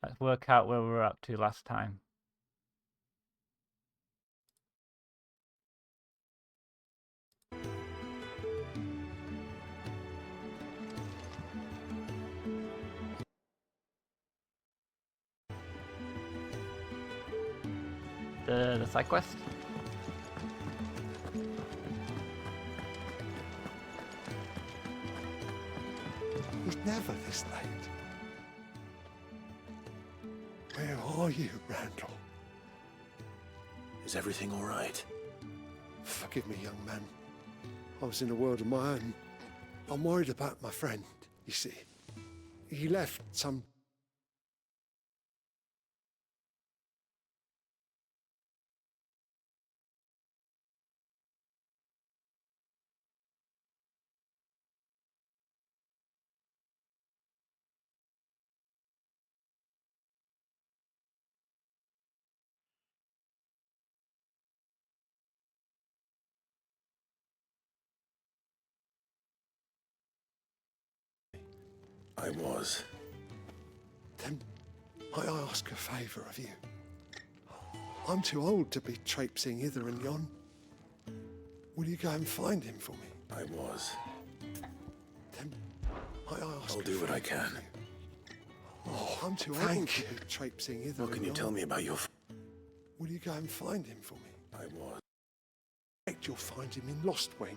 Let's work out where we were up to last time. The side quest? It's never this late. Where are you, Randall? Is everything all right? Forgive me, young man. I was in a world of my own. I'm worried about my friend, you see. He left some... I was. Then I ask a favour of you. I'm too old to be traipsing hither and yon. Will you go and find him for me? I was. Then I ask I'll do what I can. Oh, I'm too old to be traipsing hither What can and you yon. tell me about your... Will you go and find him for me? I was. You'll find him in Lost Wing.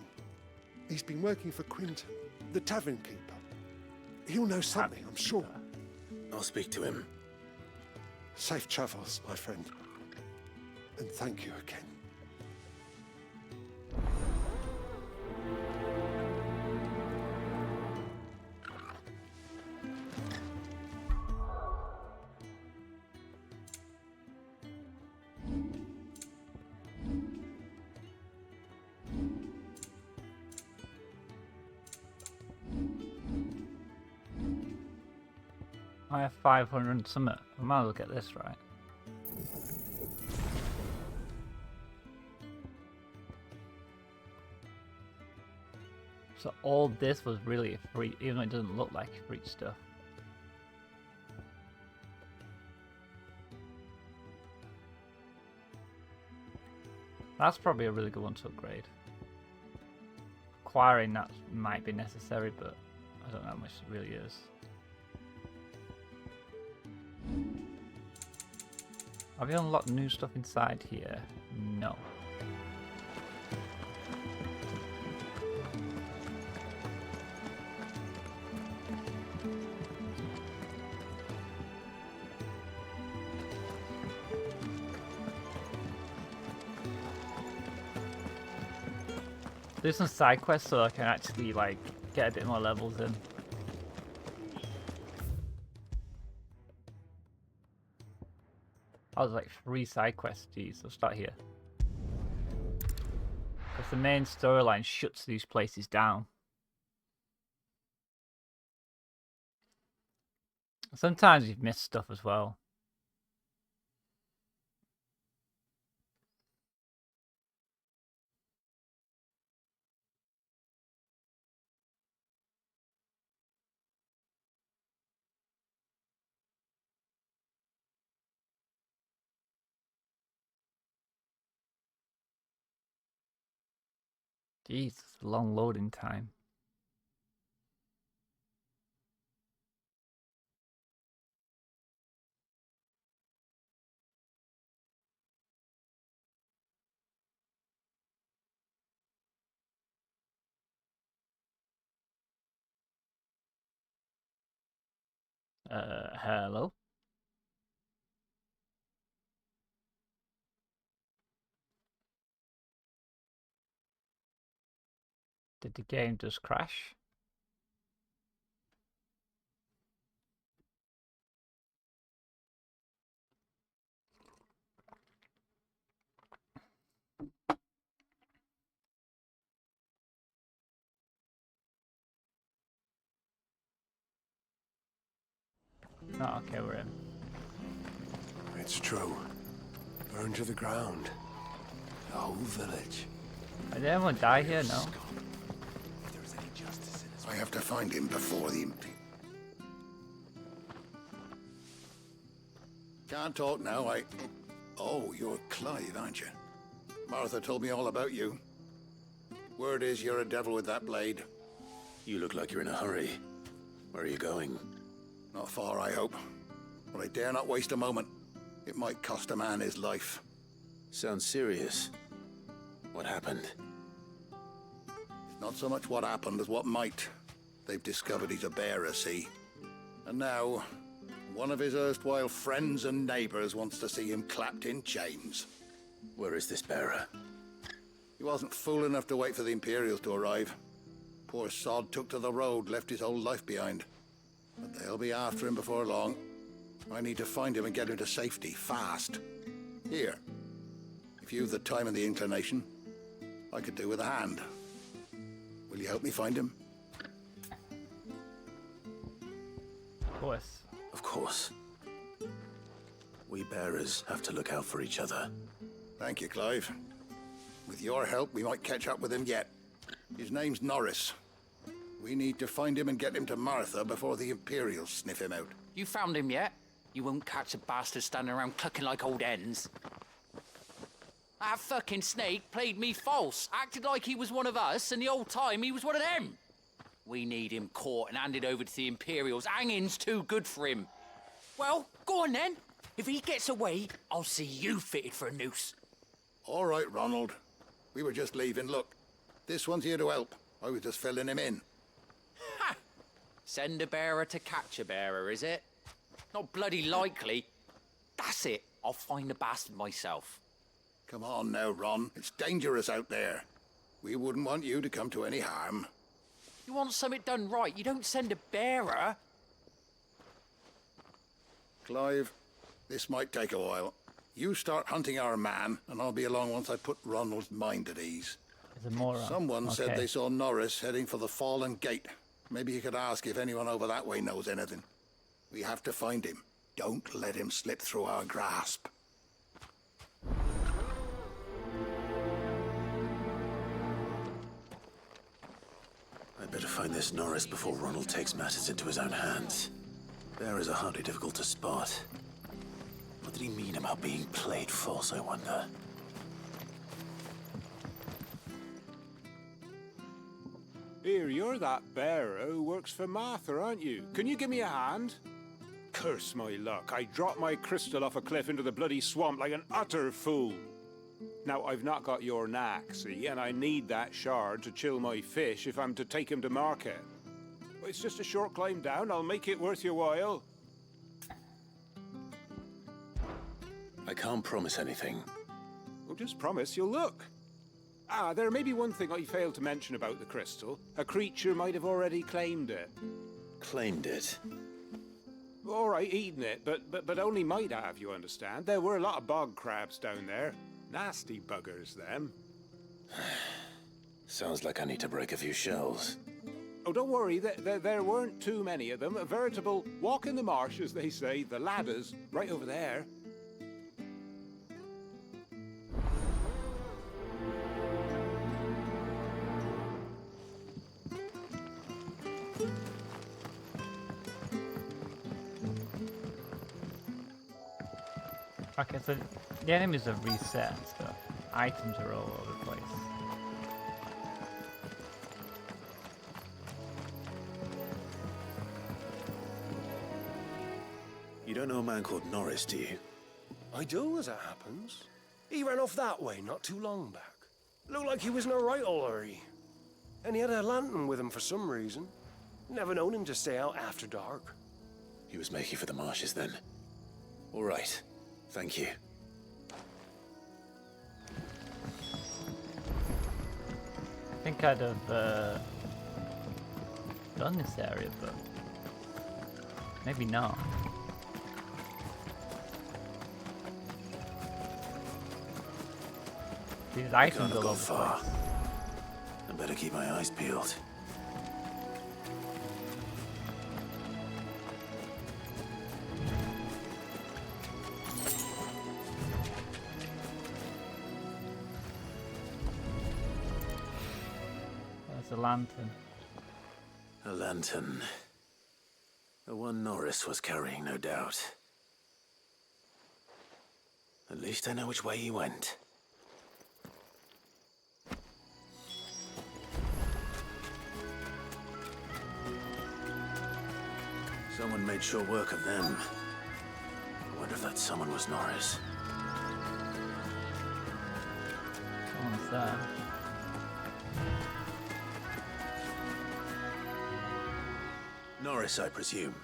He's been working for Quinton, the tavern keeper. He'll know something, I'm sure. I'll speak to him. Safe travels, my friend. And thank you again. I have 500 something. I might as well get this right. So all this was really free, even though it doesn't look like free stuff. That's probably a really good one to upgrade. Acquiring that might be necessary, but I don't know how much it really is. Have you unlocked new stuff inside here? No. Do some side quests so I can actually like get a bit more levels in. I was like 3 side quests, geez, so start here. Because the main storyline shuts these places down. Sometimes you've missed stuff as well. Jeez, it's a long loading time. Hello? Did the game just crash? Oh, okay, we're in. It's true. Burned to the ground. The whole village. Did anyone die here? No. If there is any justice in his... I have to find him before the... Can't talk now, Oh, you're Clive, aren't you? Martha told me all about you. Word is you're a devil with that blade. You look like you're in a hurry. Where are you going? Not far, I hope. But I dare not waste a moment. It might cost a man his life. Sounds serious. What happened? It's not so much what happened as what might. They've discovered he's a bearer, see? And now, one of his erstwhile friends and neighbors wants to see him clapped in chains. Where is this bearer? He wasn't fool enough to wait for the Imperials to arrive. Poor sod took to the road, left his whole life behind. But they'll be after him before long. I need to find him and get him to safety, fast. Here. If you've the time and the inclination, I could do with a hand. Will you help me find him? Of course. Of course. We bearers have to look out for each other. Thank you, Clive. With your help, we might catch up with him yet. His name's Norris. We need to find him and get him to Martha before the Imperials sniff him out. You found him yet? You won't catch a bastard standing around clucking like old hens. That fucking snake played me false, acted like he was one of us, and the whole time he was one of them. We need him caught and handed over to the Imperials. Hanging's too good for him. Well, go on then. If he gets away, I'll see you fitted for a noose. All right, Ronald. We were just leaving. Look, this one's here to help. I was just filling him in. Ha! Send a bearer to catch a bearer, is it? Not bloody likely. That's it. I'll find the bastard myself. Come on now, Ron. It's dangerous out there. We wouldn't want you to come to any harm. You want something done right, you don't send a bearer. Clive, this might take a while. You start hunting our man, and I'll be along once I put Ronald's mind at ease. Is it more? Someone said Okay. they saw Norris heading for the Fallen Gate. Maybe you could ask if anyone over that way knows anything. We have to find him. Don't let him slip through our grasp. I'd better find this Norris before Ronald takes matters into his own hands. Bearers are hardly difficult to spot. What did he mean about being played false, I wonder? Here, you're that bearer who works for Martha, aren't you? Can you give me a hand? Curse my luck. I dropped my crystal off a cliff into the bloody swamp like an utter fool. Now, I've not got your knack, see, and I need that shard to chill my fish if I'm to take him to market. It's just a short climb down. I'll make it worth your while. I can't promise anything. Well, just promise you'll look. Ah, there may be one thing I failed to mention about the crystal. A creature might have already claimed it. Claimed it. All right, eaten it, but only might have, you understand. There were a lot of bog crabs down there. Nasty buggers, them. Sounds like I need to break a few shells. Oh, don't worry, there weren't too many of them. A veritable walk in the marsh, as they say, the ladders, right over there. Okay, so the enemies are reset and stuff. Items are all over the place. You don't know a man called Norris, do you? I do, as it happens. He ran off that way not too long back. Looked like he was in a right old hurry. And he had a lantern with him for some reason. Never known him to stay out after dark. He was making for the marshes then. All right. Thank you. I think I'd have done this area, but maybe not. These I items can't all go over the far. place. I better keep my eyes peeled. There's a lantern. A lantern. The one Norris was carrying, no doubt. At least I know which way he went. Someone made short work of them. I wonder if that someone was Norris. Someone's there. Norris, I presume.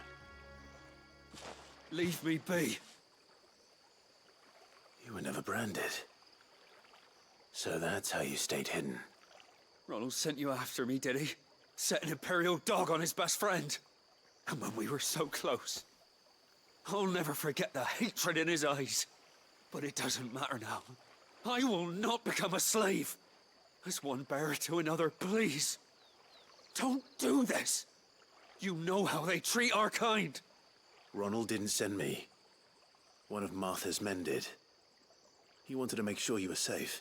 Leave me be. You were never branded. So that's how you stayed hidden. Ronald sent you after me, did he? Set an Imperial dog on his best friend. And when we were so close. I'll never forget the hatred in his eyes. But it doesn't matter now. I will not become a slave. As one bearer to another, please. Don't do this. You know how they treat our kind. Ronald didn't send me. One of Martha's men did. He wanted to make sure you were safe.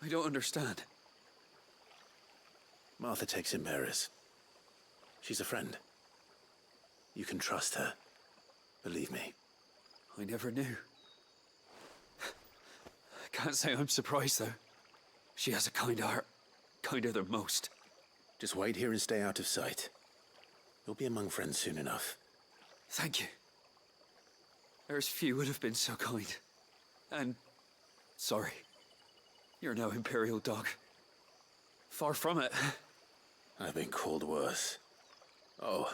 I don't understand. Martha takes in bearers. She's a friend. You can trust her. Believe me. I never knew. I can't say I'm surprised, though. She has a kind heart. Kinder than most. Just wait here and stay out of sight. You'll be among friends soon enough. Thank you. There's few would have been so kind. And sorry. You're no Imperial dog. Far from it. I've been called worse. Oh,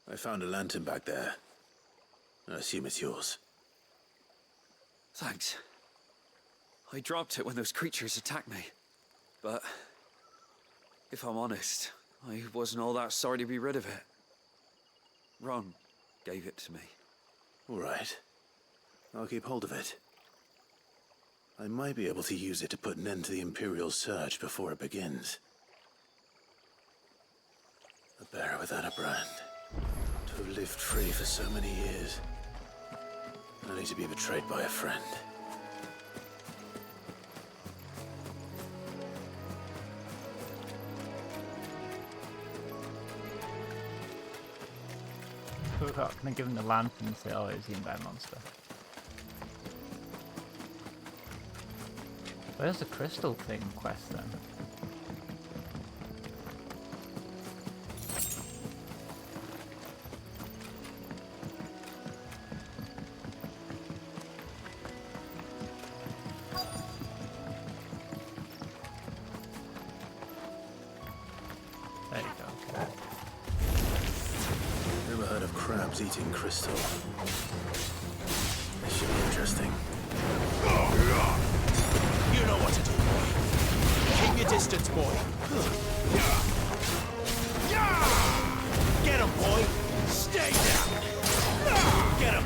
I found a lantern back there. I assume it's yours. Thanks. I dropped it when those creatures attacked me. But if I'm honest, I wasn't all that sorry to be rid of it. Ron gave it to me. All right. I'll keep hold of it. I might be able to use it to put an end to the Imperial surge before it begins. A bearer without a brand. To have lived free for so many years. Only to be betrayed by a friend. Can I give him the lantern and say, oh, it was the inbound monster? Where's the crystal thing quest then? There you go. Okay. Never heard of crabs eating crystal. This should be interesting. You know what to do, boy. Keep your distance, boy. Get him, boy. Stay down. Get him.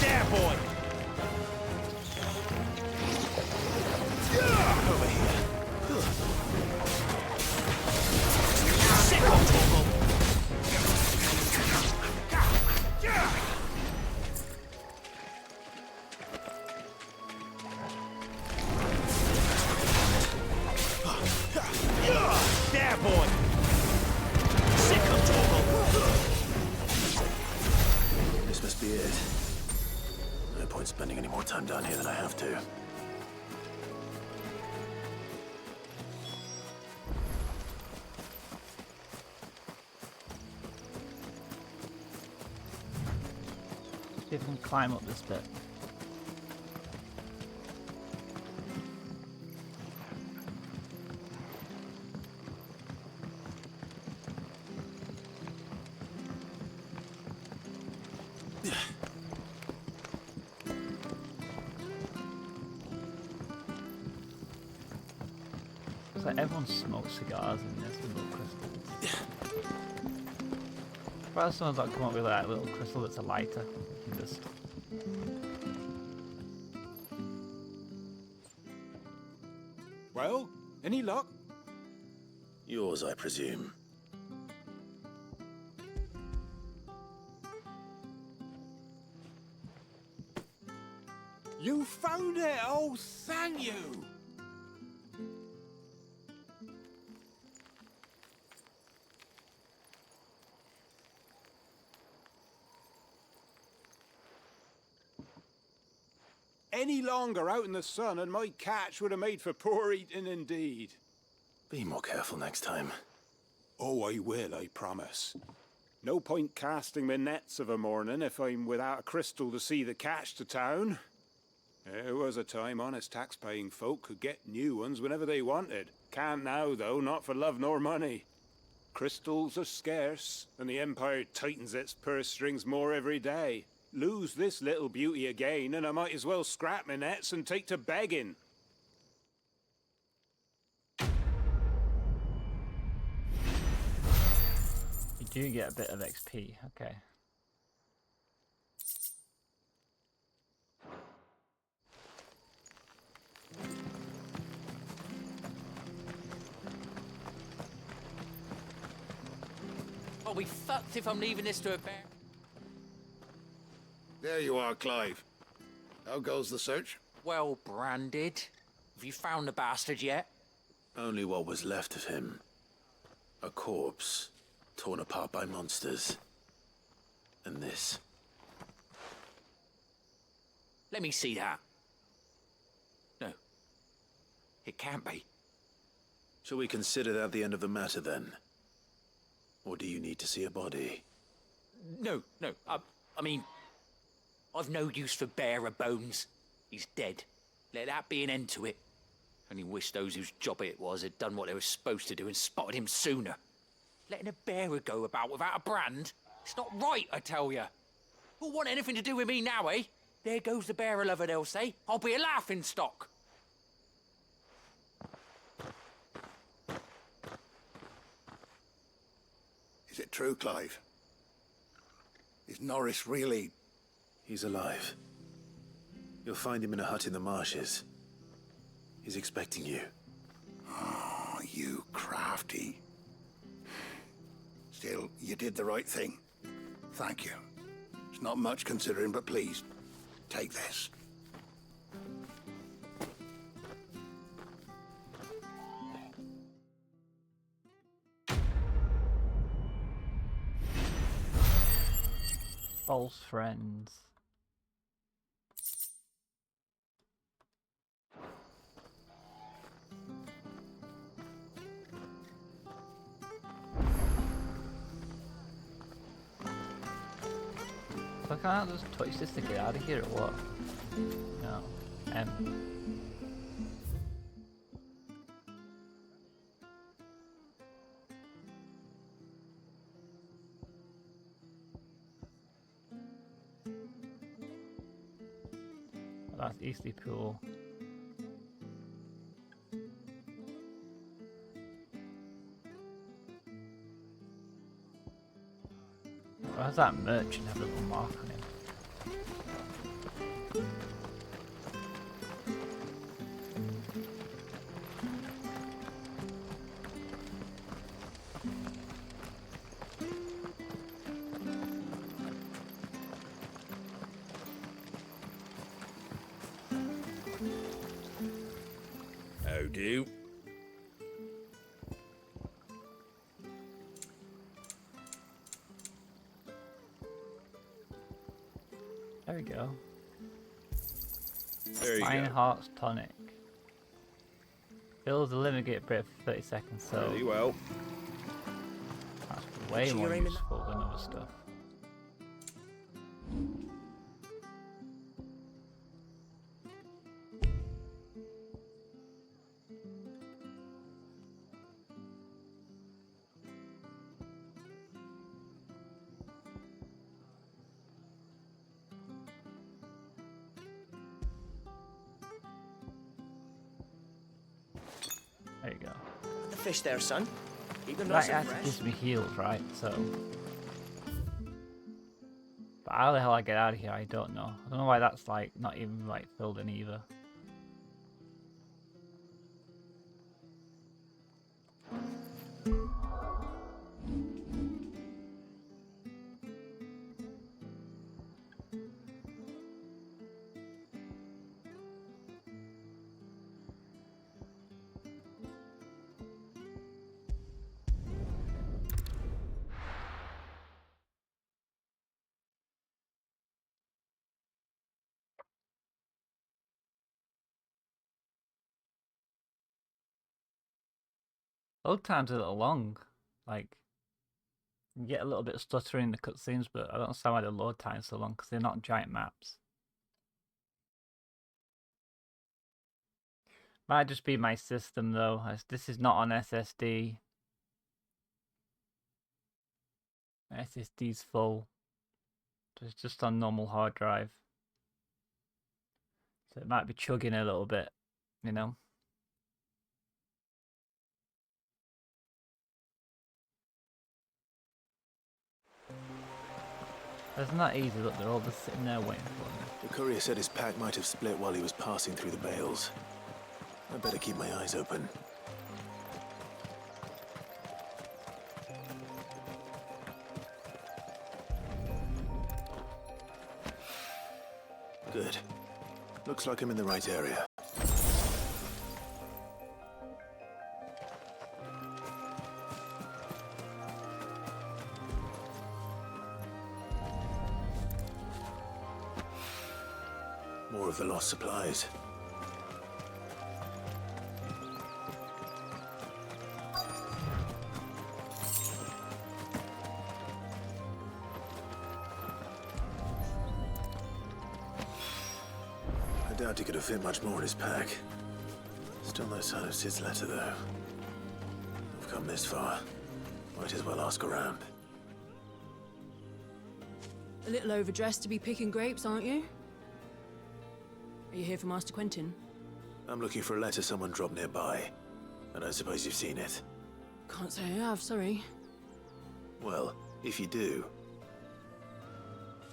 There, boy. Over here. Sick of trouble. There, boy. Sick of trouble. This must be it. No point spending any more time down here than I have to. See if we can climb up this bit. It's like everyone smokes cigars in this with little crystals. Perhaps someone's like come up with that little crystal that's a lighter. You can just Well, any luck? Yours, I presume. You found it! Oh, thank you! any longer out in the sun, and my catch would have made for poor eating indeed. Be more careful next time. Oh, I will, I promise. No point casting my nets of a morning if I'm without a crystal to see the catch to town. There was a time honest tax-paying folk could get new ones whenever they wanted. Can't now, though, not for love nor money. Crystals are scarce, and the Empire tightens its purse strings more every day. Lose this little beauty again, and I might as well scrap my nets and take to begging. You do get a bit of XP, okay. I'll be fucked if I'm leaving this to a bear. There you are, Clive. How goes the search? Well branded. Have you found the bastard yet? Only what was left of him. A corpse, torn apart by monsters. And this. Let me see that. No. It can't be. Shall we consider that the end of the matter, then? Or do you need to see a body? No. I mean, I've no use for bearer bones. He's dead. Let that be an end to it. Only wish those whose job it was had done what they were supposed to do and spotted him sooner. Letting a bearer go about without a brand? It's not right, I tell you. Who'll want anything to do with me now, eh? There goes the bearer lover, they'll say. I'll be a laughing stock. Is it true, Clive? Is Norris really... He's alive. You'll find him in a hut in the marshes. He's expecting you. Oh, you crafty. Still, you did the right thing. Thank you. It's not much considering, but please, take this. False friends. So I can't just touch this to get out of here or what? No. That's Eastleigh Pool. Why does that merchant have a little mark on him? How do? There we go. There you Fine go. Hearts Tonic. Fills the limit break for 30 seconds, so Very well. that's way more useful than other stuff. There you go. The fish there, son. Keep them That nice and actually fresh. gives me heals, right? So. But how the hell I get out of here, I don't know. I don't know why that's like not even like filled in either. Load time's a little long. Like, you get a little bit of stuttering in the cutscenes, but I don't understand why the load time's so long, because they're not giant maps. Might just be my system, though. This is not on SSD. My SSD's full. So it's just on normal hard drive. So it might be chugging a little bit, you know? It's not easy, look, they're all just sitting there waiting for me. The courier said his pack might have split while he was passing through the bales. I better keep my eyes open. Good. Looks like I'm in the right area. More of the lost supplies. I doubt he could have fit much more in his pack. Still no sign of Sid's letter, though. I've come this far. Might as well ask around. A little overdressed to be picking grapes, aren't you? Are you here for Master Quentin? I'm looking for a letter someone dropped nearby. I don't suppose you've seen it. Can't say I have, sorry. Well, if you do...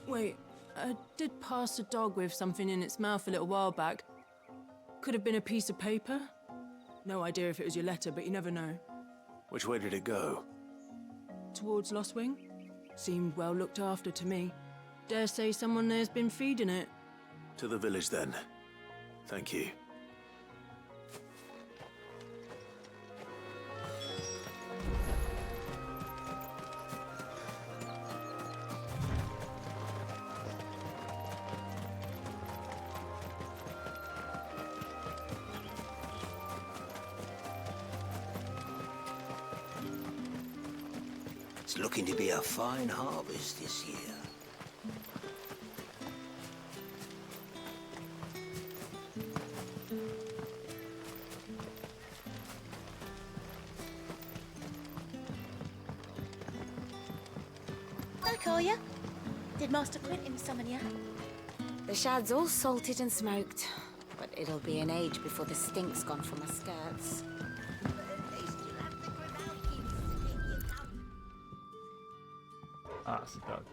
Wait, I did pass a dog with something in its mouth a little while back. Could have been a piece of paper. No idea if it was your letter, but you never know. Which way did it go? Towards Lost Wing? Seemed well looked after to me. Dare say someone there's been feeding it. To the village, then. Thank you. It's looking to be a fine harvest this year. I call you. Did Master Quentin summon you? The shad's all salted and smoked, but it'll be an age before the stink's gone from my skirts. Ah, it's a dog.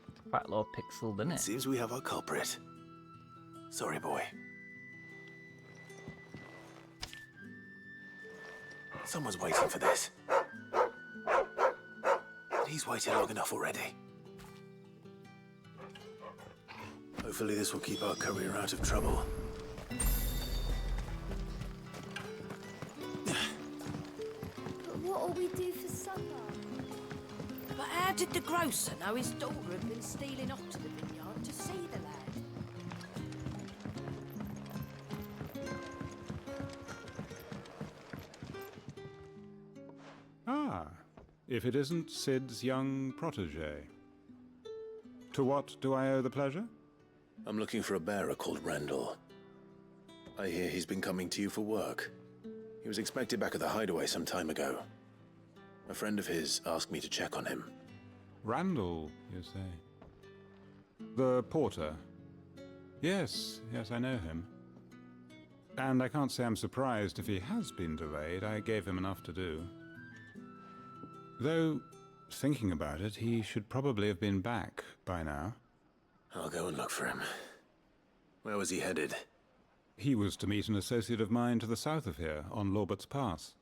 It's quite low pixel, isn't it? Seems we have our culprit. Sorry, boy. Someone's waiting for this. He's waited long enough already. Hopefully this will keep our courier out of trouble. What'll we do for supper? But how did the grocer know his daughter had been stealing off to the vineyard to see the lad? Ah, if it isn't Sid's young protege. To what do I owe the pleasure? I'm looking for a bearer called Randall. I hear he's been coming to you for work. He was expected back at the hideaway some time ago. A friend of his asked me to check on him. Randall, you say? The porter? Yes, I know him. And I can't say I'm surprised if he has been delayed. I gave him enough to do. Though, thinking about it, he should probably have been back by now. I'll go and look for him. Where was he headed? He was to meet an associate of mine to the south of here, on Lorbert's Pass.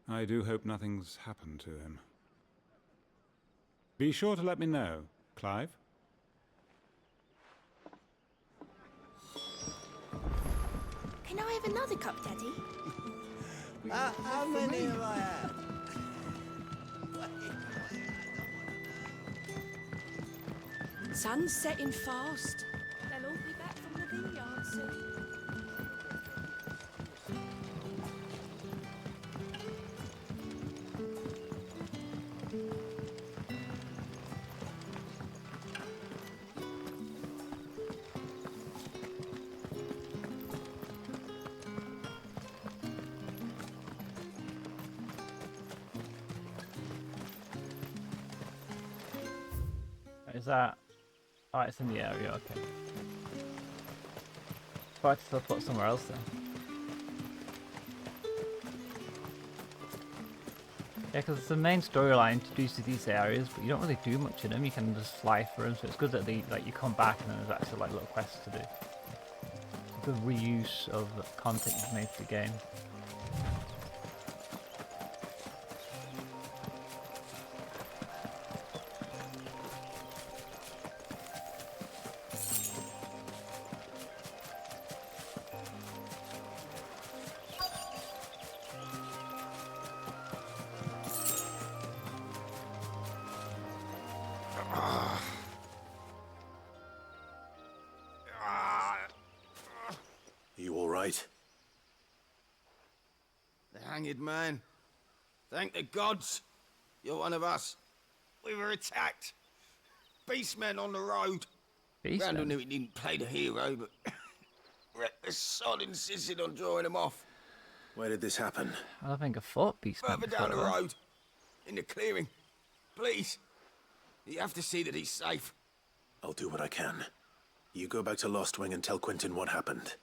I do hope nothing's happened to him. Be sure to let me know, Clive. Can I have another cup, Daddy? How many have I had? Sun's setting fast. They'll all be back from the vineyard soon. Is that... Oh, it's in the area, okay. But I had to teleport somewhere else then. Yeah, because the main storyline introduces these areas, but you don't really do much in them. You can just fly through them, so it's good that you come back and then there's actually like little quests to do. It's a good reuse of the content you've made for the game. You all right? The hanged man. Thank the gods. You're one of us. We were attacked. Beastmen on the road. Randall knew he didn't play the hero, but the sod insisted on drawing him off. Where did this happen? I don't think I fought Beastman Further down the before. road. In the clearing. Please. You have to see that he's safe. I'll do what I can. You go back to Lost Wing and tell Quentin what happened.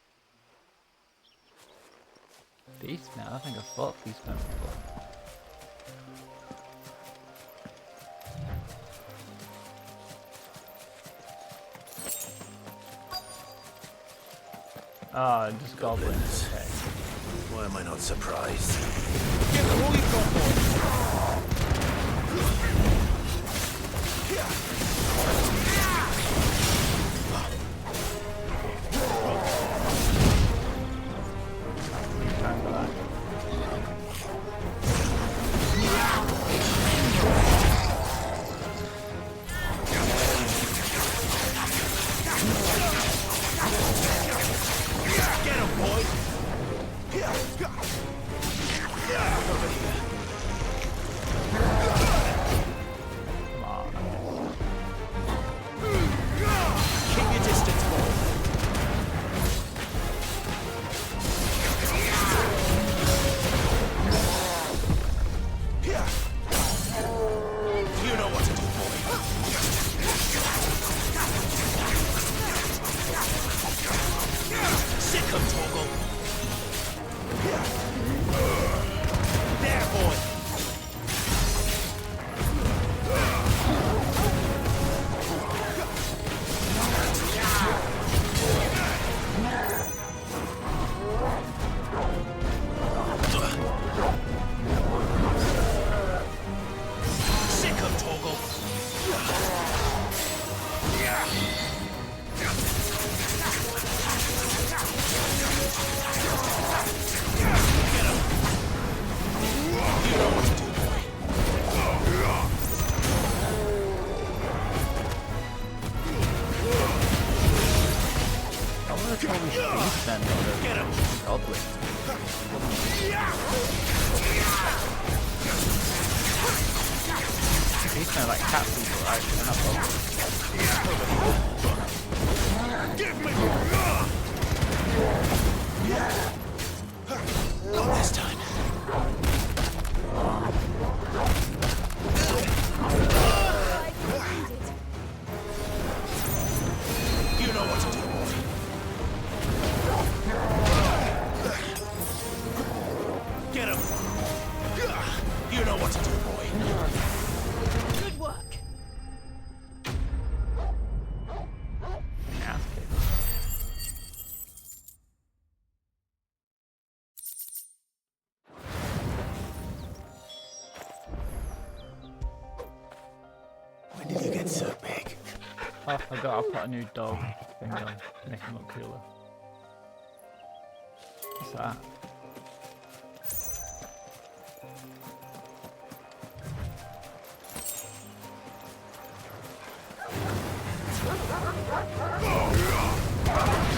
Beastman? I don't think I fought Beastman before. Ah, just goblins. Okay. Why am I not surprised? Give them all you've got, boy. Get him, boy. Keep your distance, boy. You know what to do, boy. Sick of Toggle. There, boy. Sick of Toggle. Get him. You know what to do, boy. I wonder if all these Beastmen Get him. are goblins. Beastmen are like cat people, right? They're not goblins. Give me. Not this time. You know what to do, boy. Get him. You know what to do, boy. Good work. Ass kick. When did you get so big? Oh, I forgot I'll put a new dog thing on, make him look cooler. What's that?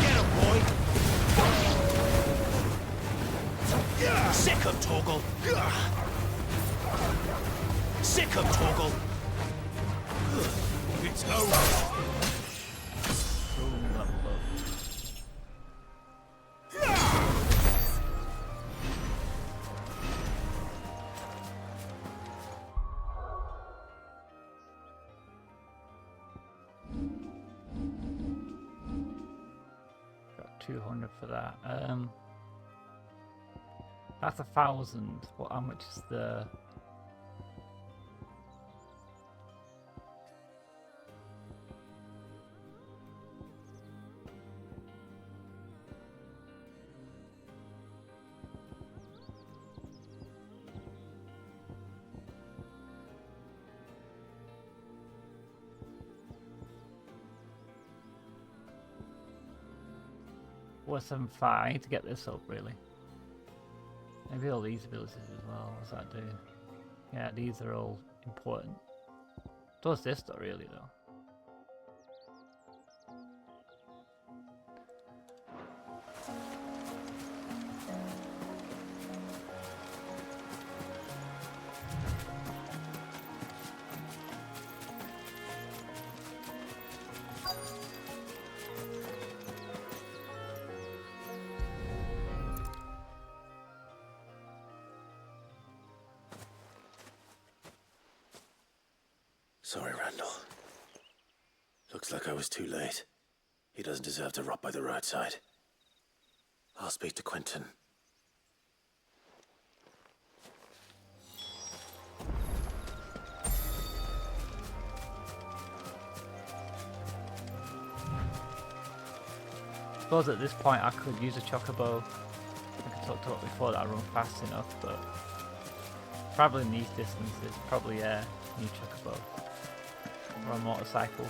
Get him, boy. Sick of Toggle. Sick of Toggle. It's over. 200 for that. That's 1,000. What? How much is the? What's 75 to get this up, really? Maybe all these abilities as well. What's that do? Yeah, these are all important. Does this though, really though? Sorry, Randall. Looks like I was too late. He doesn't deserve to rot by the roadside. I'll speak to Quentin. I suppose at this point I could use a chocobo. I could talk to it before that I run fast enough, but probably in these distances, probably new chocobo or a motorcycle.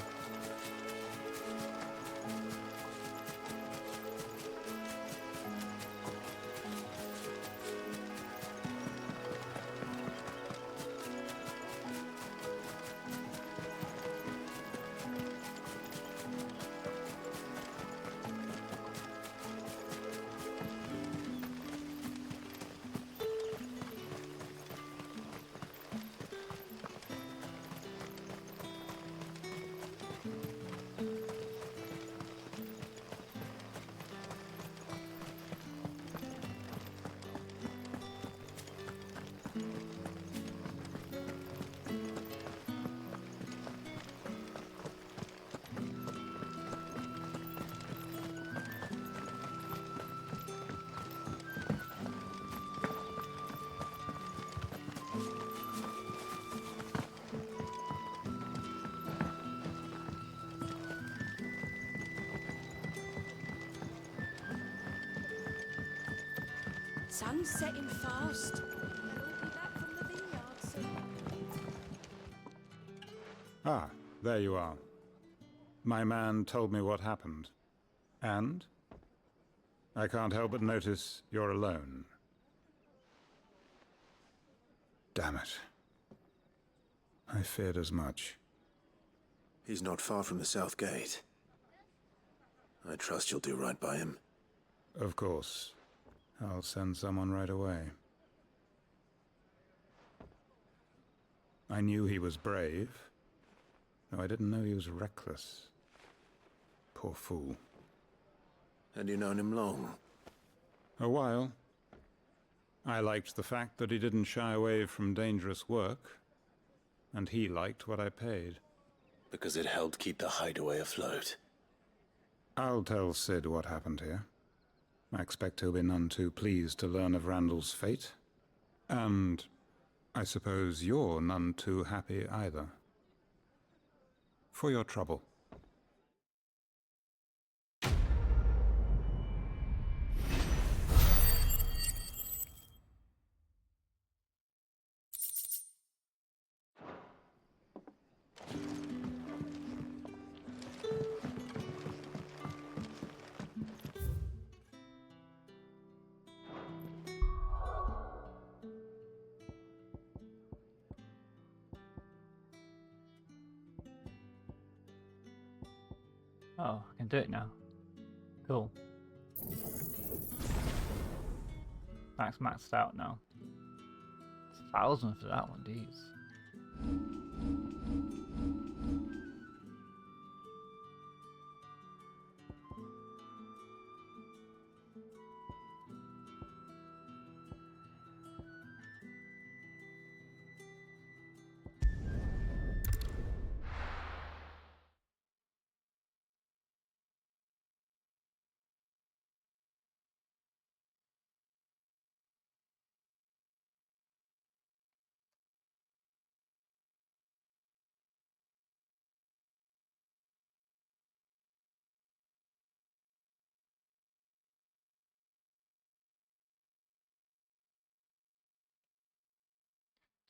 Sun's setting fast. We'll be back from the vineyard soon. Ah, there you are. My man told me what happened. And? I can't help but notice you're alone. Damn it. I feared as much. He's not far from the south gate. I trust you'll do right by him. Of course. I'll send someone right away. I knew he was brave, though I didn't know he was reckless. Poor fool. Had you known him long? A while. I liked the fact that he didn't shy away from dangerous work, and he liked what I paid. Because it helped keep the hideaway afloat. I'll tell Sid what happened here. I expect he'll be none too pleased to learn of Randall's fate. And I suppose you're none too happy either. For your trouble. Oh, I can do it now. Cool. Max maxed out now. It's 1,000 for that one, geez.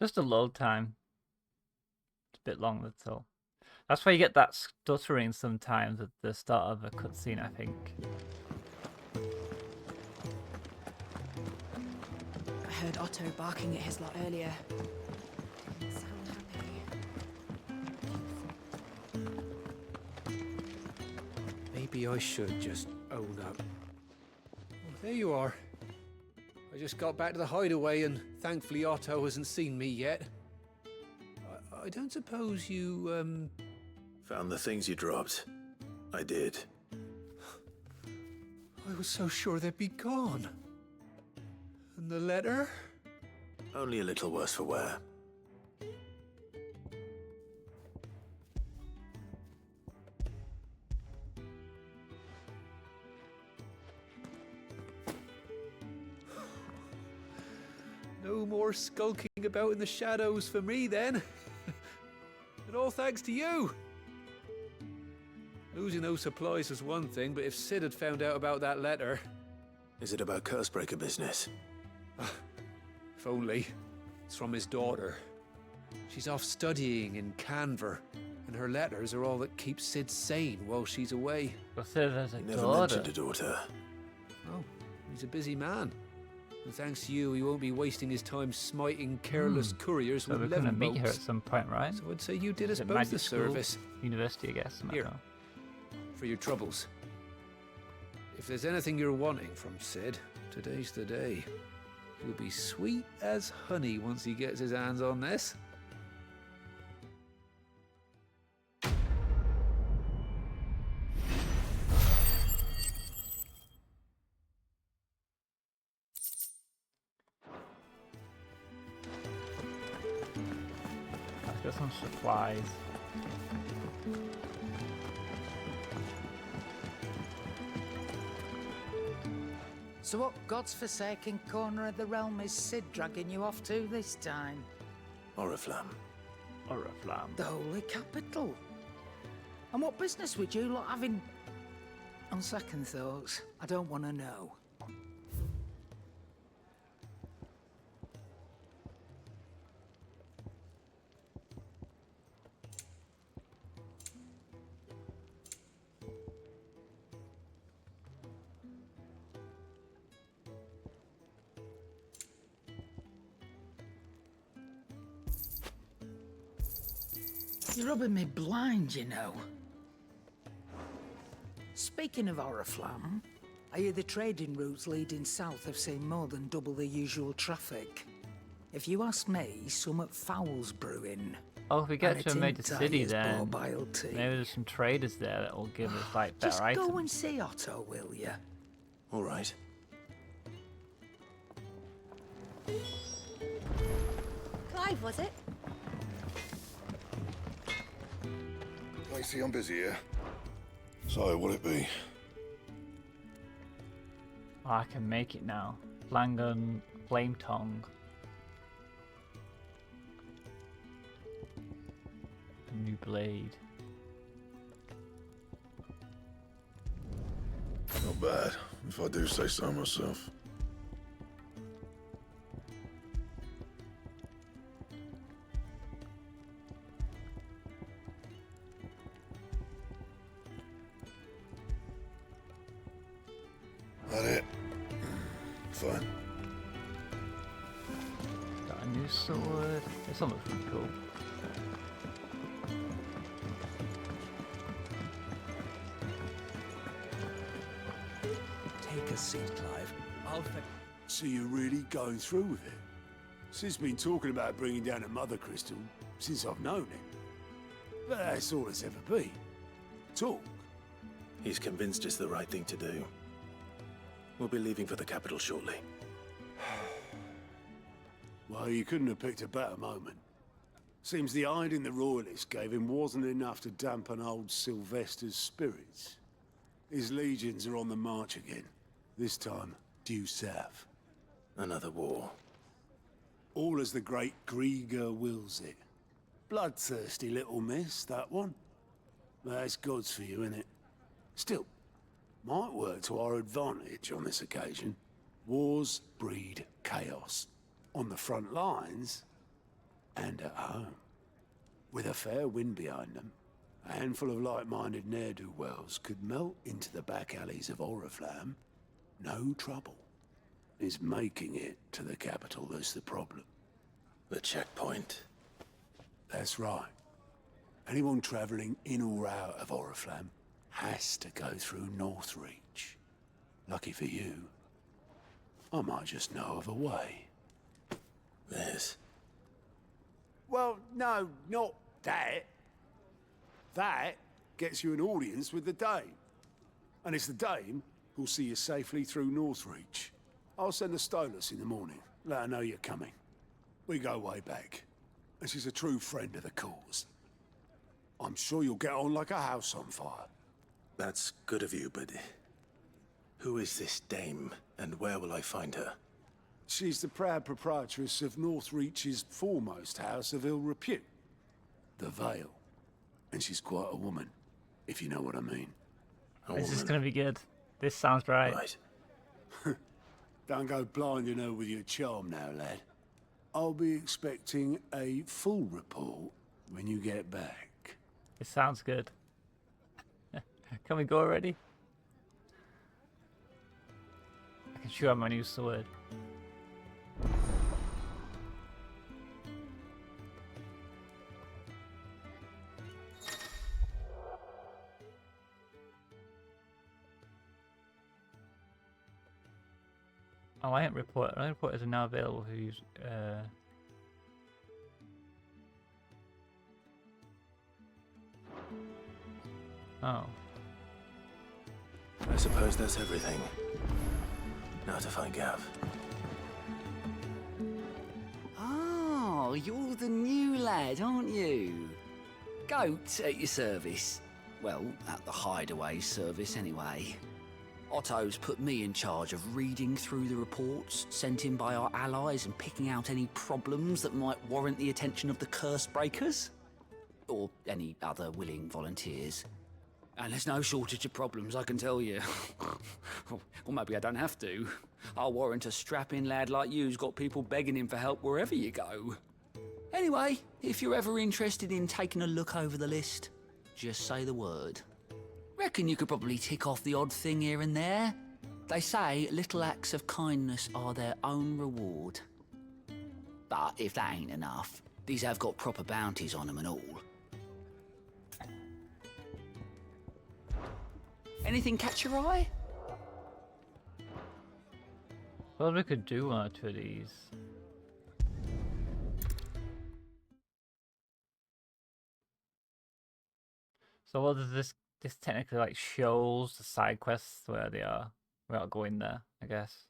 Just a load time. It's a bit long, that's all. That's why you get that stuttering sometimes at the start of a cutscene, I think. I heard Otto barking at his lot earlier. So happy. Maybe I should just own up. Well, there you are. I just got back to the hideaway and thankfully Otto hasn't seen me yet. I don't suppose you, Found the things you dropped. I did. I was so sure they'd be gone. And the letter? Only a little worse for wear. No more skulking about in the shadows for me, then. And all thanks to you. Losing those supplies was one thing, but if Sid had found out about that letter... Is it about Cursebreaker business? If only. It's from his daughter. She's off studying in Canver, and her letters are all that keeps Sid sane while she's away. But Sid has a Never daughter. mentioned a daughter. Oh, he's a busy man. And thanks to you, he won't be wasting his time smiting careless couriers So we're with going to levin meet her at boats. some point, right? So I'd say you did us Is it both magic the school? service. University, I guess. I don't Here. know. For your troubles. If there's anything you're wanting from Sid, today's the day. He'll be sweet as honey once he gets his hands on this. Let's get some supplies. So what god's-forsaken corner of the realm is Sid dragging you off to this time? Oriflamme. Oriflamme. The Holy Capital. And what business would you lot having... On second thoughts, I don't want to know. You're rubbing me blind, you know. Speaking of Oriflamme, I hear the trading routes leading south have seen more than double the usual traffic. If you ask me, somewhat foul's brewing. Oh, if we get And to a it major ain't city, as then barbile tea. maybe there's some traders there that will give us like better Just items. go and see Otto, will you? All right. Clive, was it? I see I'm busy here. So, what'll it be? Oh, I can make it now. Flangon, Flame Tongue. A new blade. Not bad, if I do say so myself. That it? Fine. Got a new sword. This one looks pretty cool. Take a seat, Clive. So you're really going through with it? Sid's been talking about bringing down a mother crystal since I've known him. But that's all it's ever been. Talk. He's convinced it's the right thing to do. We'll be leaving for the capital shortly. Well, you couldn't have picked a better moment. Seems the hiding the Royalists gave him wasn't enough to dampen old Sylvester's spirits. His legions are on the march again. This time, due south. Another war. All as the great Grieger wills it. Bloodthirsty little miss, that one. That's God's for you, innit? Still, might work to our advantage on this occasion. Wars breed chaos. On the front lines, and at home. With a fair wind behind them, a handful of like-minded ne'er-do-wells could melt into the back alleys of Oriflamme. No trouble. It's making it to the capital that's the problem. The checkpoint. That's right. Anyone travelling in or out of Oriflamme has to go through Northreach. Lucky for you, I might just know of a way. This? Well, no, not that. That gets you an audience with the Dame. And it's the Dame who'll see you safely through Northreach. I'll send a Stolas in the morning, let her know you're coming. We go way back, and she's a true friend of the cause. I'm sure you'll get on like a house on fire. That's good of you, but who is this dame, and where will I find her? She's the proud proprietress of Northreach's foremost house of ill repute, the Vale. And she's quite a woman, if you know what I mean. This is going to be good. This sounds right. Right. Don't go blinding her with your charm now, lad. I'll be expecting a full report when you get back. It sounds good. Can we go already? I can show him my new sword. Oh, I ain't report. I reporters are now available who's Oh. I suppose that's everything. Now to find Gav. Oh, you're the new lad, aren't you? Goat at your service. Well, at the hideaway service anyway. Otto's put me in charge of reading through the reports sent in by our allies and picking out any problems that might warrant the attention of the curse breakers. Or any other willing volunteers. And there's no shortage of problems, I can tell you. Or maybe I don't have to. I'll warrant a strapping lad like you's got people begging him for help wherever you go. Anyway, if you're ever interested in taking a look over the list, just say the word. Reckon you could probably tick off the odd thing here and there. They say little acts of kindness are their own reward. But if that ain't enough, these have got proper bounties on them and all. Anything catch your eye? Well, we could do one or two of these. So what does this technically like shows the side quests where they are without going there, I guess.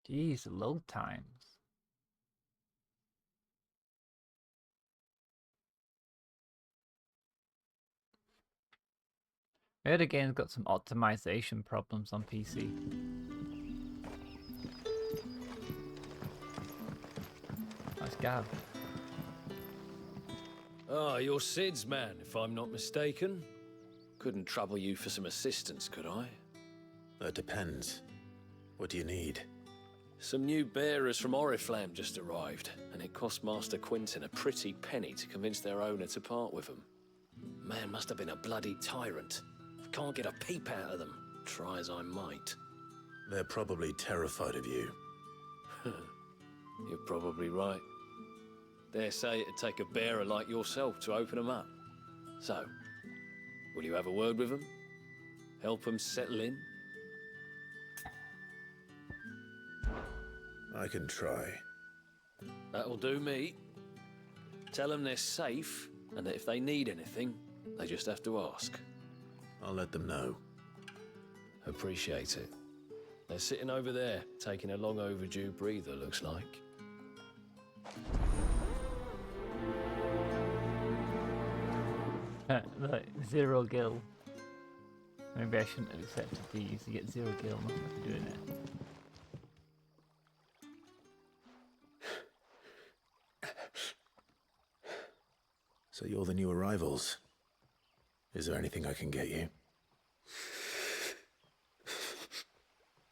Jeez, load times. I heard the game's got some optimization problems on PC. Nice Gav. Ah, you're Sid's man, if I'm not mistaken. Couldn't trouble you for some assistance, could I? That depends. What do you need? Some new bearers from Oriflamme just arrived, and it cost Master Quinton a pretty penny to convince their owner to part with them. Man must have been a bloody tyrant. Can't get a peep out of them, try as I might. They're probably terrified of you. You're probably right. Dare say it'd take a bearer like yourself to open them up. So, will you have a word with them? Help them settle in? I can try. That'll do me. Tell them they're safe, and that if they need anything, they just have to ask. I'll let them know. Appreciate it. They're sitting over there, taking a long overdue breather, looks like. Look, 0 gil. Maybe I shouldn't have accepted these. You get 0 gil, not for doing it. So you're the new arrivals. Is there anything I can get you?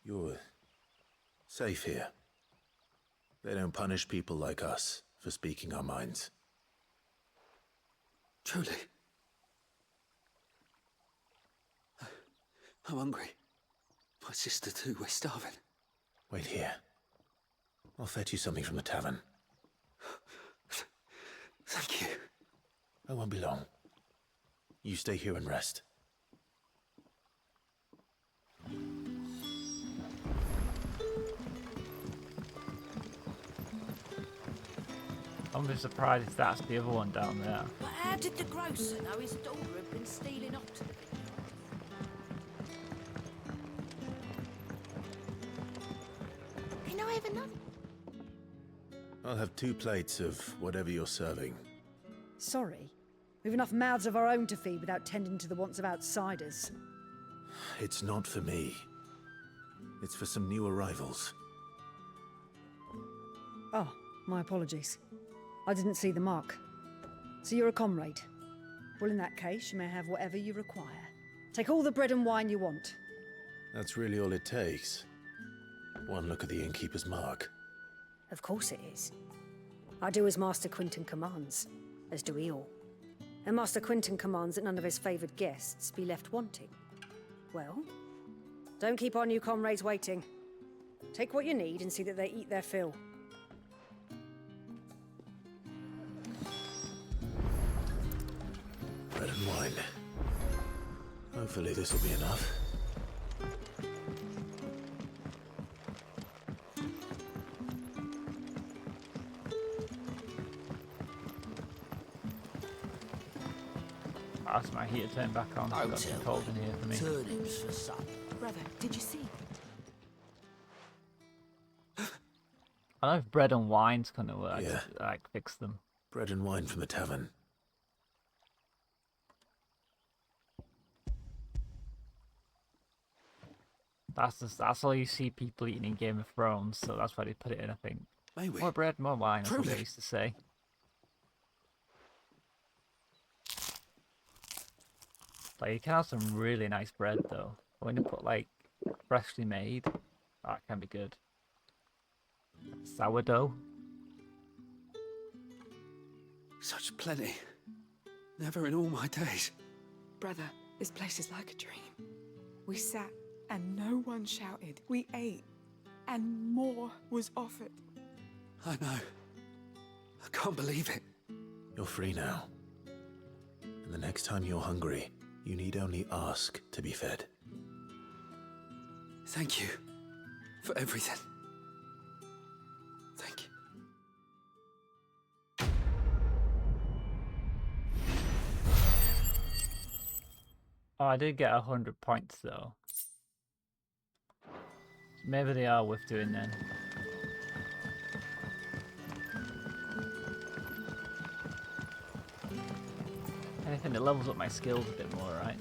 You're safe here. They don't punish people like us for speaking our minds. Truly. I'm hungry. My sister too, we're starving. Wait here. I'll fetch you something from the tavern. Thank you. I won't be long. You stay here and rest. I'm just surprised if that's the other one down there. But how did the grocer know his daughter had been stealing up to the vineyard? Can I have another? I'll have 2 plates of whatever you're serving. Sorry. We've enough mouths of our own to feed without tending to the wants of outsiders. It's not for me. It's for some new arrivals. Oh, my apologies. I didn't see the mark. So you're a comrade. Well, in that case, you may have whatever you require. Take all the bread and wine you want. That's really all it takes. One look at the innkeeper's mark. Of course it is. I do as Master Quinton commands, as do we all. And Master Quinton commands that none of his favoured guests be left wanting. Well, don't keep our new comrades waiting. Take what you need and see that they eat their fill. Bread and wine. Hopefully this will be enough. Ask my heater turned back on. It's got some cold in here for me. Turnips for supper. Brother, did you see? I don't know if bread and wine's gonna work. Yeah. Like fix them. Bread and wine from the tavern. That's all you see people eating in Game of Thrones, so that's why they put it in, I think. Maybe. More bread, more wine, that's what Truly. they used to say. Like, you can have some really nice bread, though. When you put, like, freshly made, that can be good. Sourdough. Such plenty. Never in all my days. Brother, this place is like a dream. We sat and no one shouted. We ate and more was offered. I know. I can't believe it. You're free now. And the next time you're hungry, you need only ask to be fed. Thank you for everything. Thank you. Oh, I did get 100 points, though. Maybe they are worth doing then. Anything that levels up my skills a bit more, right?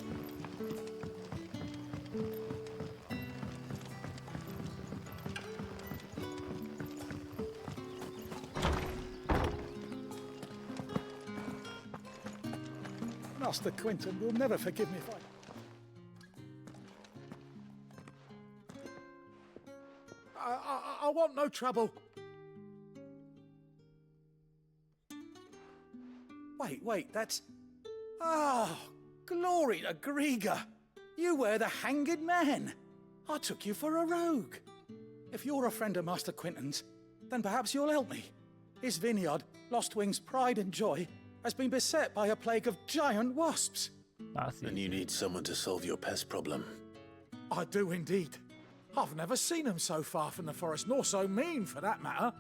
Master Quinton will never forgive me if I want no trouble. Wait, that's... Oh, glory to Grieger. You were the hanged man. I took you for a rogue. If you're a friend of Master Quinton's, then perhaps you'll help me. His vineyard, Lostwing's pride and joy, has been beset by a plague of giant wasps. And you need someone to solve your pest problem. I do indeed. I've never seen 'em so far from the forest, nor so mean, for that matter.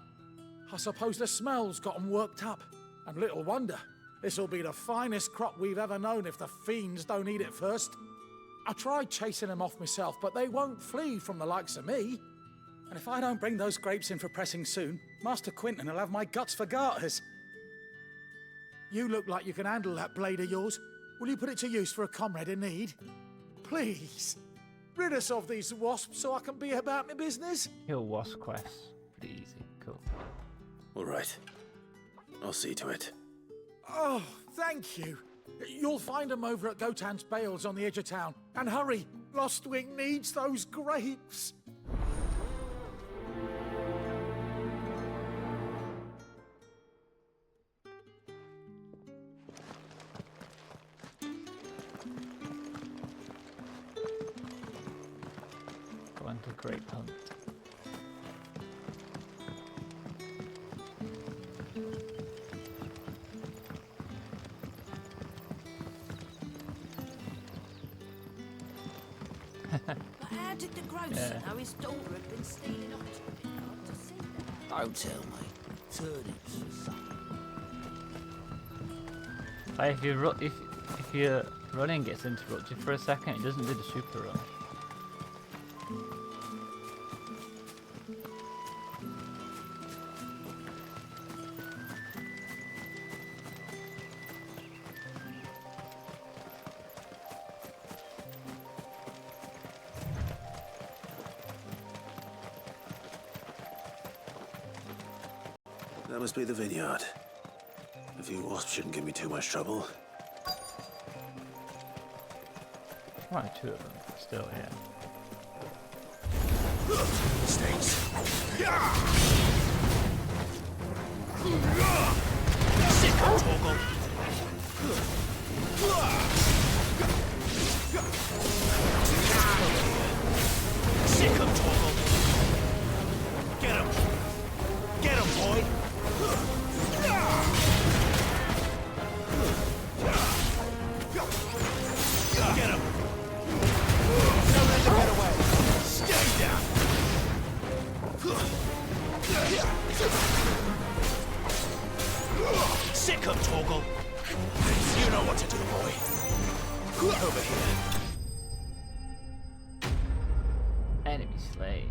I suppose the smell's got 'em worked up. And little wonder. This'll be the finest crop we've ever known if the fiends don't eat it first. I tried chasing 'em off myself, but they won't flee from the likes of me. And if I don't bring those grapes in for pressing soon, Master Quinton will have my guts for garters. You look like you can handle that blade of yours. Will you put it to use for a comrade in need? Please. Rid us of these wasps so I can be about my business. Kill wasp quests. Pretty easy. Cool. All right. I'll see to it. Oh, thank you. You'll find 'em over at Gotan's Bales on the edge of town. And hurry, Lostwing needs those grapes. Go on to grape hunt. But how did the grocer know his daughter had been stealing off to the vineyard to see that? Don't tell me. Turnips for something. Like if your running gets interrupted for a second, it doesn't do the super run. That must be the vineyard. A few wasps shouldn't give me too much trouble. Right, two of them. Still, yeah. Stinks. Sick of Torgal. Sick of Torgal. Get him. Get him, boy. Get him. Don't let him get away. Stay down. Sick of Torgal. You know what to do, boy. Over here. Enemy slain.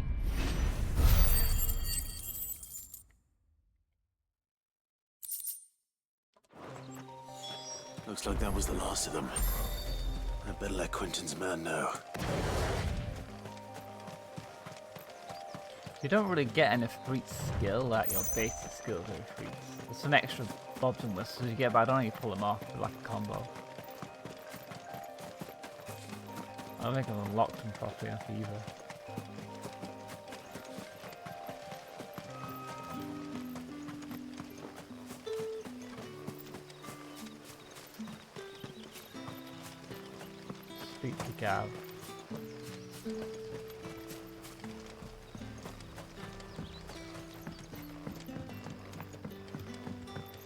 Looks like that was the last of them. I'd better let Quinton's man know. You don't really get any free skill, like your basic skills are free. There's some extra bobs and whistles you get, but I don't know how you pull them off with like a combo. I don't think I've unlocked them properly enough either. Speak to Gav.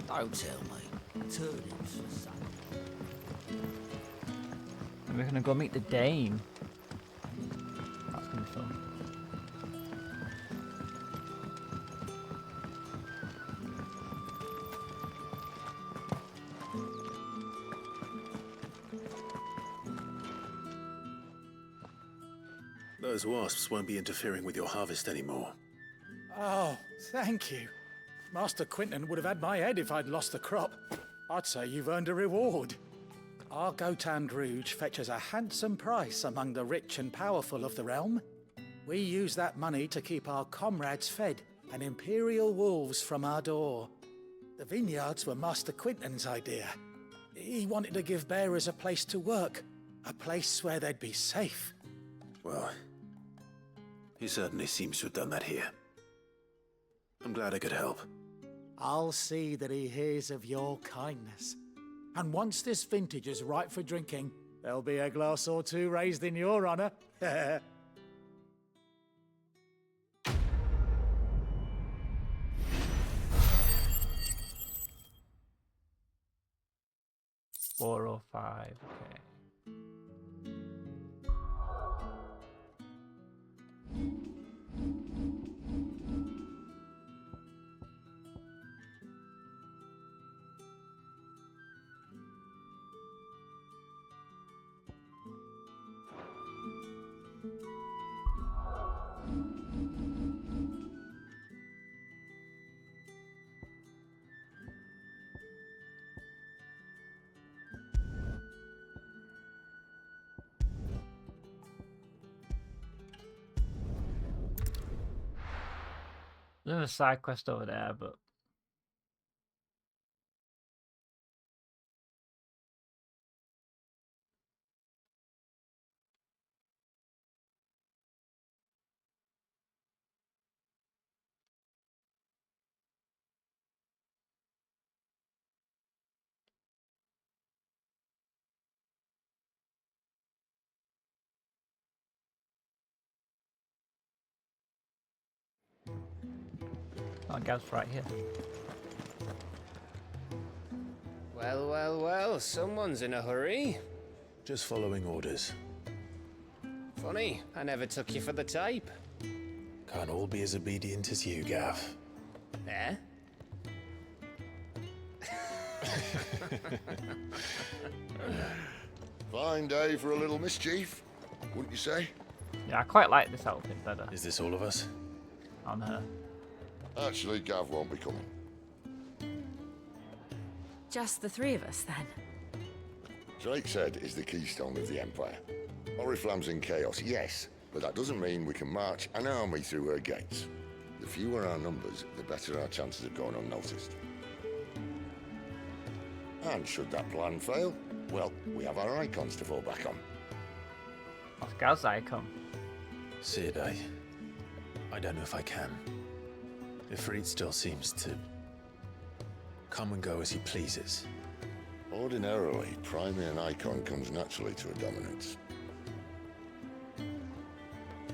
Don't tell me. Turnips for something. And we're gonna go meet the Dame. That's gonna be fun. Those wasps won't be interfering with your harvest anymore. Oh, thank you. Master Quinton would have had my head if I'd lost the crop. I'd say you've earned a reward. Our Gotan Rouge fetches a handsome price among the rich and powerful of the realm. We use that money to keep our comrades fed and imperial wolves from our door. The vineyards were Master Quinton's idea. He wanted to give bearers a place to work, a place where they'd be safe. Well, he certainly seems to have done that here. I'm glad I could help. I'll see that he hears of your kindness. And once this vintage is ripe for drinking, there'll be a glass or two raised in your honor. 405, okay. There's a side quest over there, but oh, Gav's right here. Well, well, well, someone's in a hurry. Just following orders. Funny, I never took you for the type. Can't all be as obedient as you, Gav. Eh? Fine day for a little mischief, wouldn't you say? Yeah, I quite like this outfit better. Is this all of us? On her. Actually, Gav won't be coming. Just the three of us, then? Drake's Head is the keystone of the Empire. Oriflamme's in chaos, yes, but that doesn't mean we can march an army through her gates. The fewer our numbers, the better our chances of going unnoticed. And should that plan fail, well, we have our icons to fall back on. That's Gav's icon. Sid, I don't know if I can. Ifrit still seems to come and go as he pleases. Ordinarily, priming an icon comes naturally to a dominance.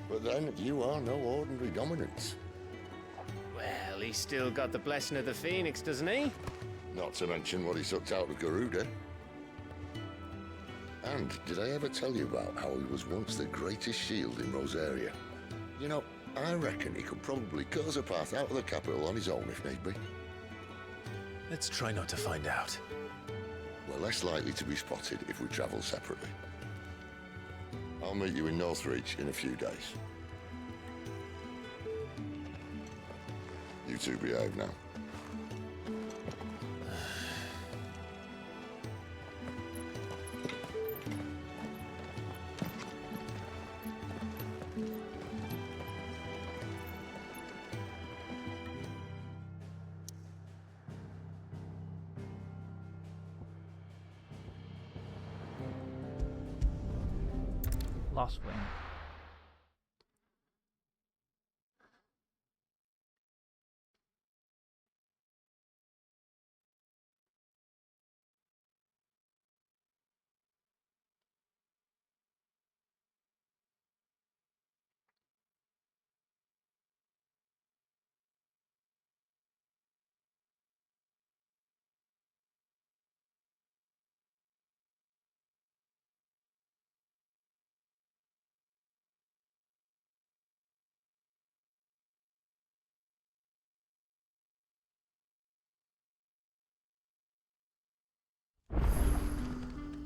But then, you are no ordinary dominance. Well, he's still got the blessing of the Phoenix, doesn't he? Not to mention what he sucked out of Garuda. And did I ever tell you about how he was once the greatest shield in Rosaria? You know, I reckon he could probably cut us a path out of the capital on his own if need be. Let's try not to find out. We're less likely to be spotted if we travel separately. I'll meet you in Northreach in a few days. You two behave now. Lost wing.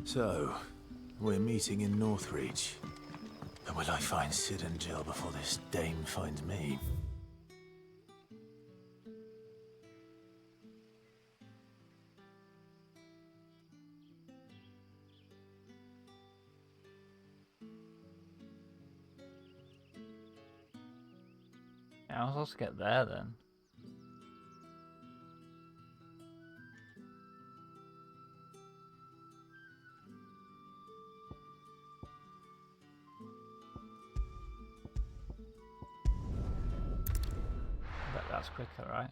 So, we're meeting in Northreach. And will I find Sid and Jill before this dame finds me? Yeah, I was supposed to get there then. Bet that's quicker, right?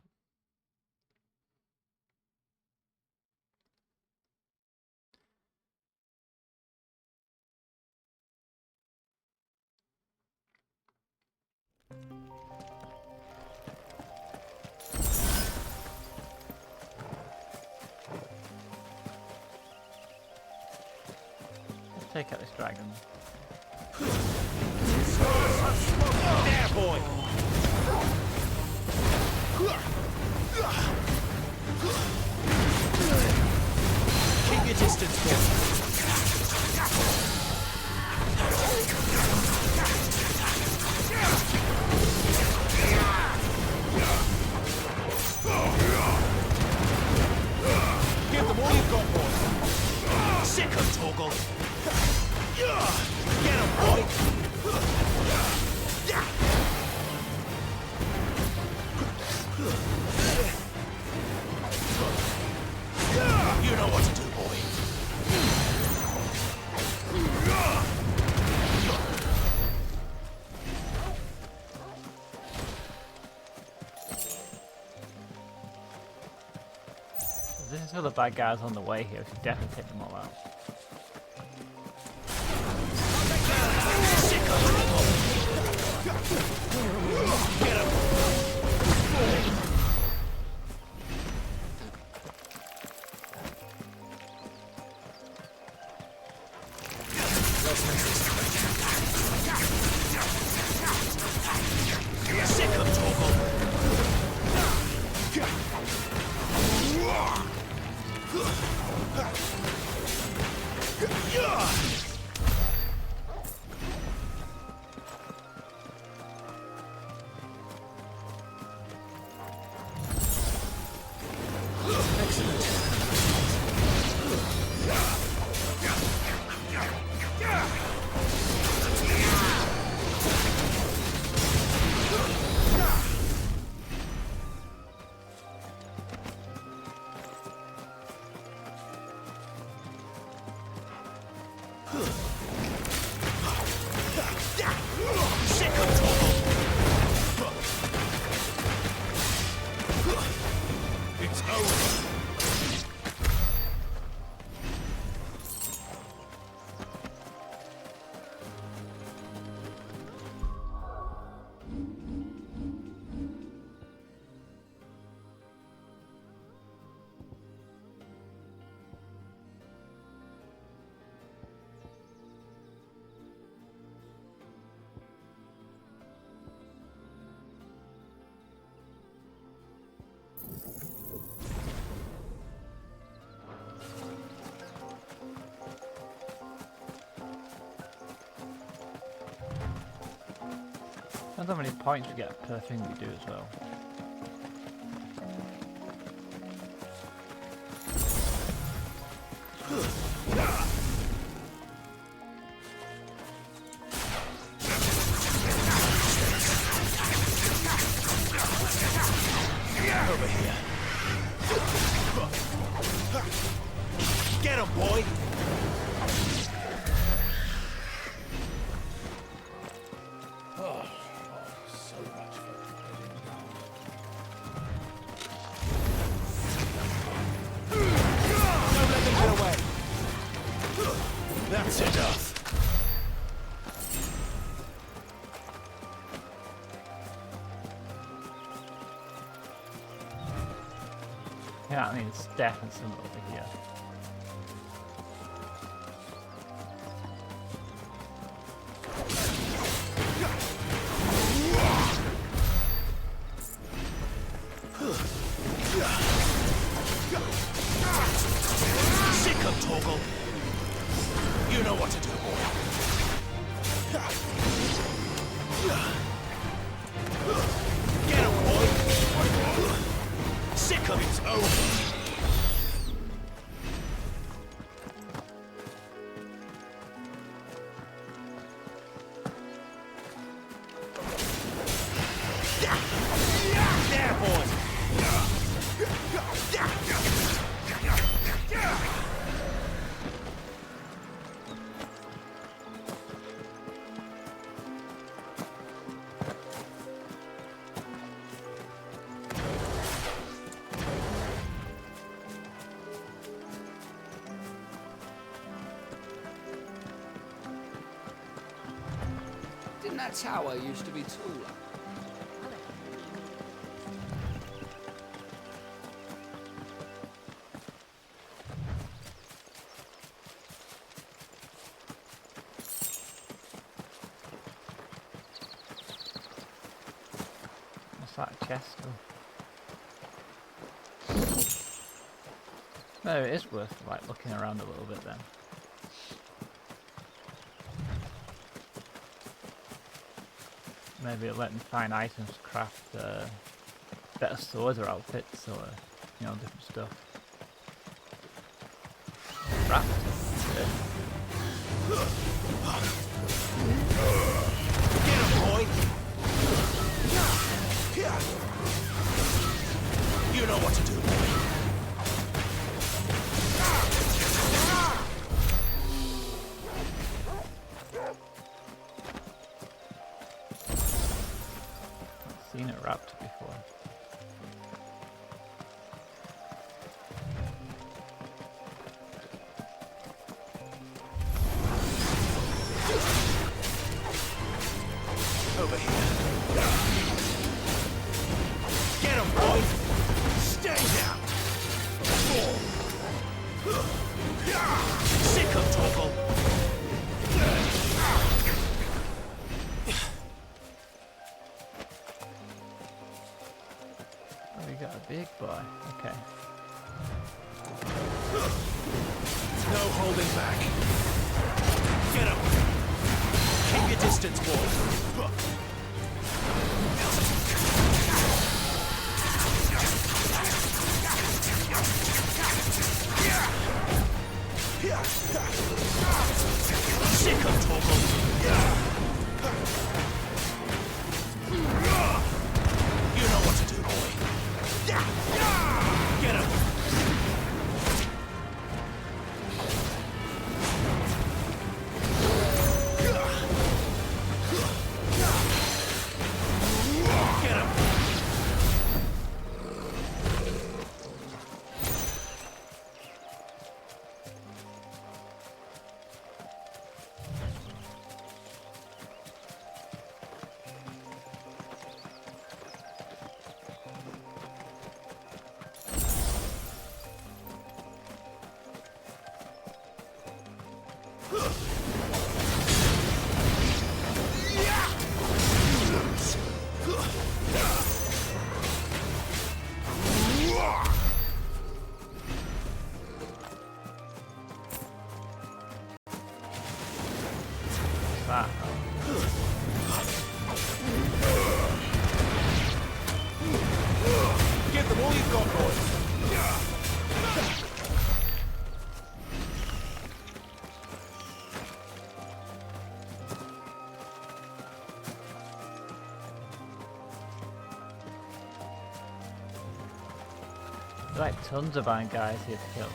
Take out this dragon. There, boy! Keep your distance, boy. Give them all you've got, boy. Sick of Torgal. Get him, boy! There's other bad guys on the way here. We should definitely take them all out. Get him! Sick of Torgal! It's over. Depends how many points we get per thing we do as well. Over here. Get him, boy! That's enough. Yeah, I mean, it's definitely some over here. Sick of Torgal. You know what to do, boy. Get him, boy. Sick of it's over. There, boy. Didn't that tower used to be taller? What's that chest? No, it is worth like looking around a little bit then. Maybe it'll let me find items to craft better swords or outfits or, you know, different stuff. Craft. Get him, boy. You know what to do, boy. Seen it wrapped before. Over here. Get him, boy! Stay down! Sick of Torgal! Oh, we got a big boy. Okay. No holding back. Get him! Keep your distance, boy! Sick of Torgal! You know what to do, boy. Get him! Get him! That. Get them all you've got, boys! There's like tons of bad guys here to kill.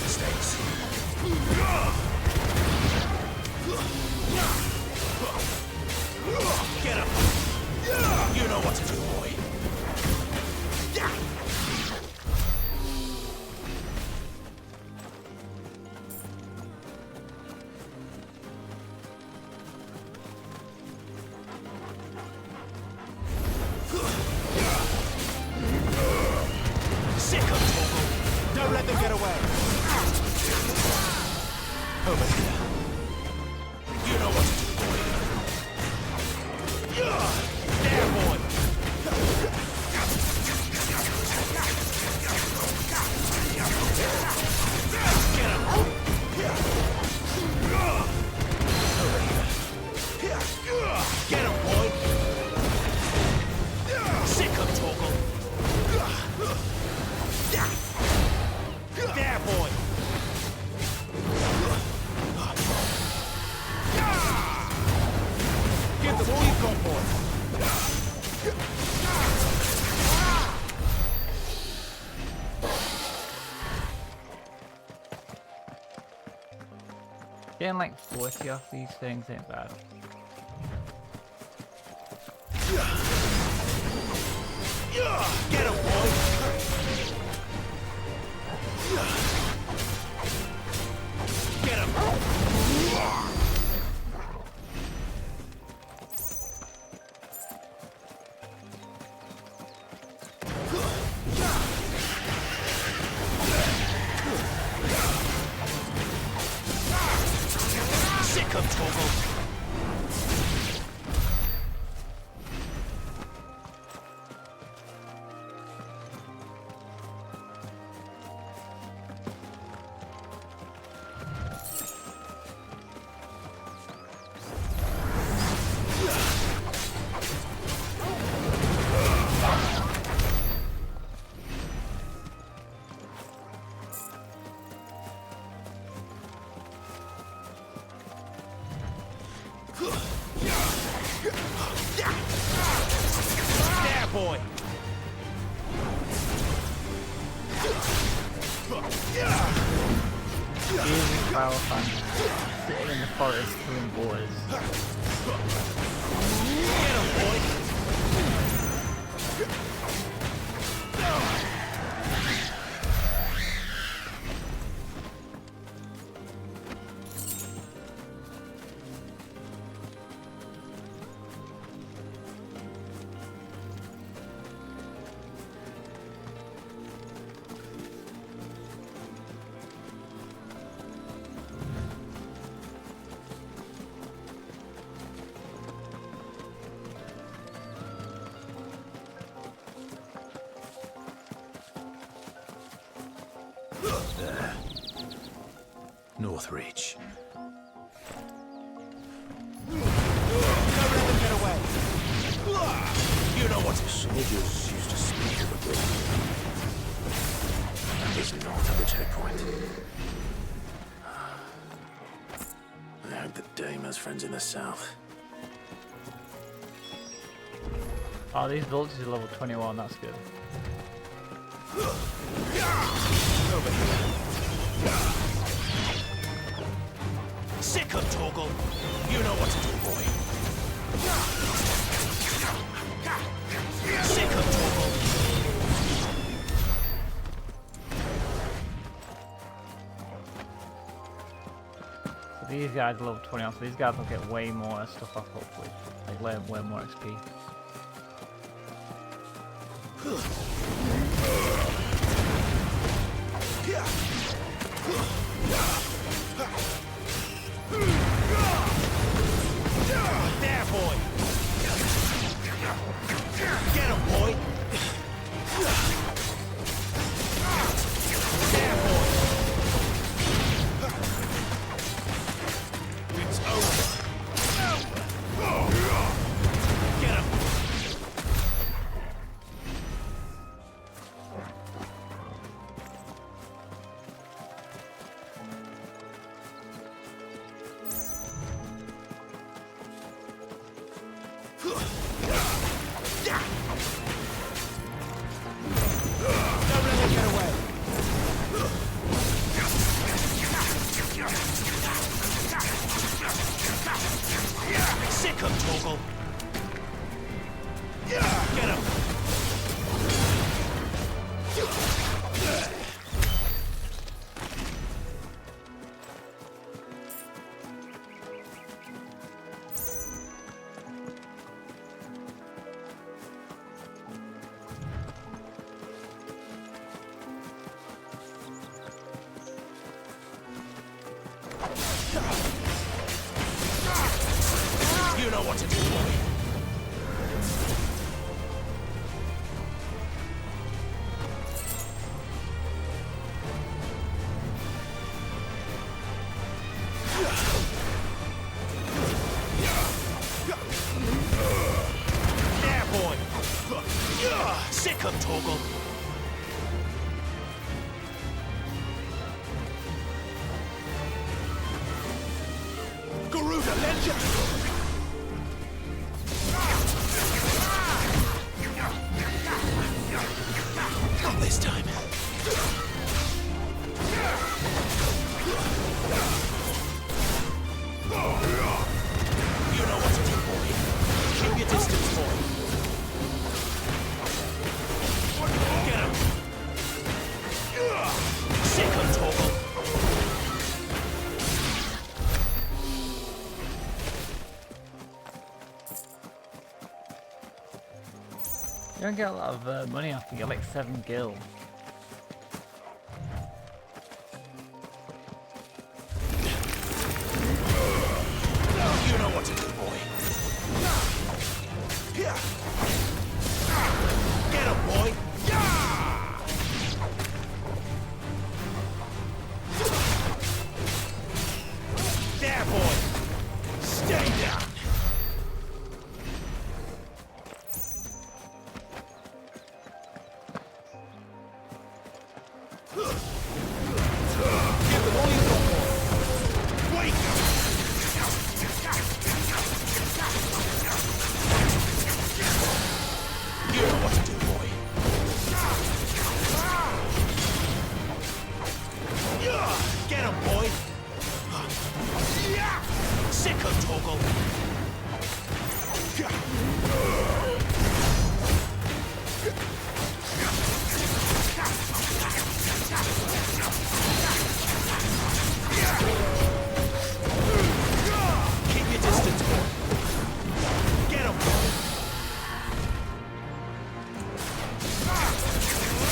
Mistakes. Get him! You know what to do, boy. Sick of Torgal! Don't let them get away! Over here. You know what to do, boy. There, boy! Get him! Over here. Get him, boy! Sick of Torgal! There, boy! Get them all you've got, boy! Getting like 40 off these things ain't bad. Get him, boy! Get him! Sick of Torgal! There, boy! Using power fun. Sitting in the forest killing boars. Get him, boy! There. Northreach. Don't let them get away. You know what soldiers used to speak of abroad. That is not at the checkpoint. I hope that Dame has friends in the south. Oh, these vultures are level 21, that's good. Over here. Sick of Torgal. You know what to do, boy. Sick of Torgal. So these guys are level 21, so these guys will get way more stuff off hopefully. Like way more XP. There, boy. Get him, boy. There, boy. It's over. Get him. Sick of Torgal. Get him. You know what to do, boy. There, boy. Sick of Torgal. Garuda legend. Not this time. You know what to do, boy. Keep your distance, boy. Get him. Sick of Torgal. You don't get a lot of money off, you get like 7 gil. You know what to do, boy. Get him, boy. There, boy. Stay down. Give them all you got, boy. Wait. You know what to do, boy. Get him, boy. Sick of Torgal. Keep your distance, boy. Get him, boy.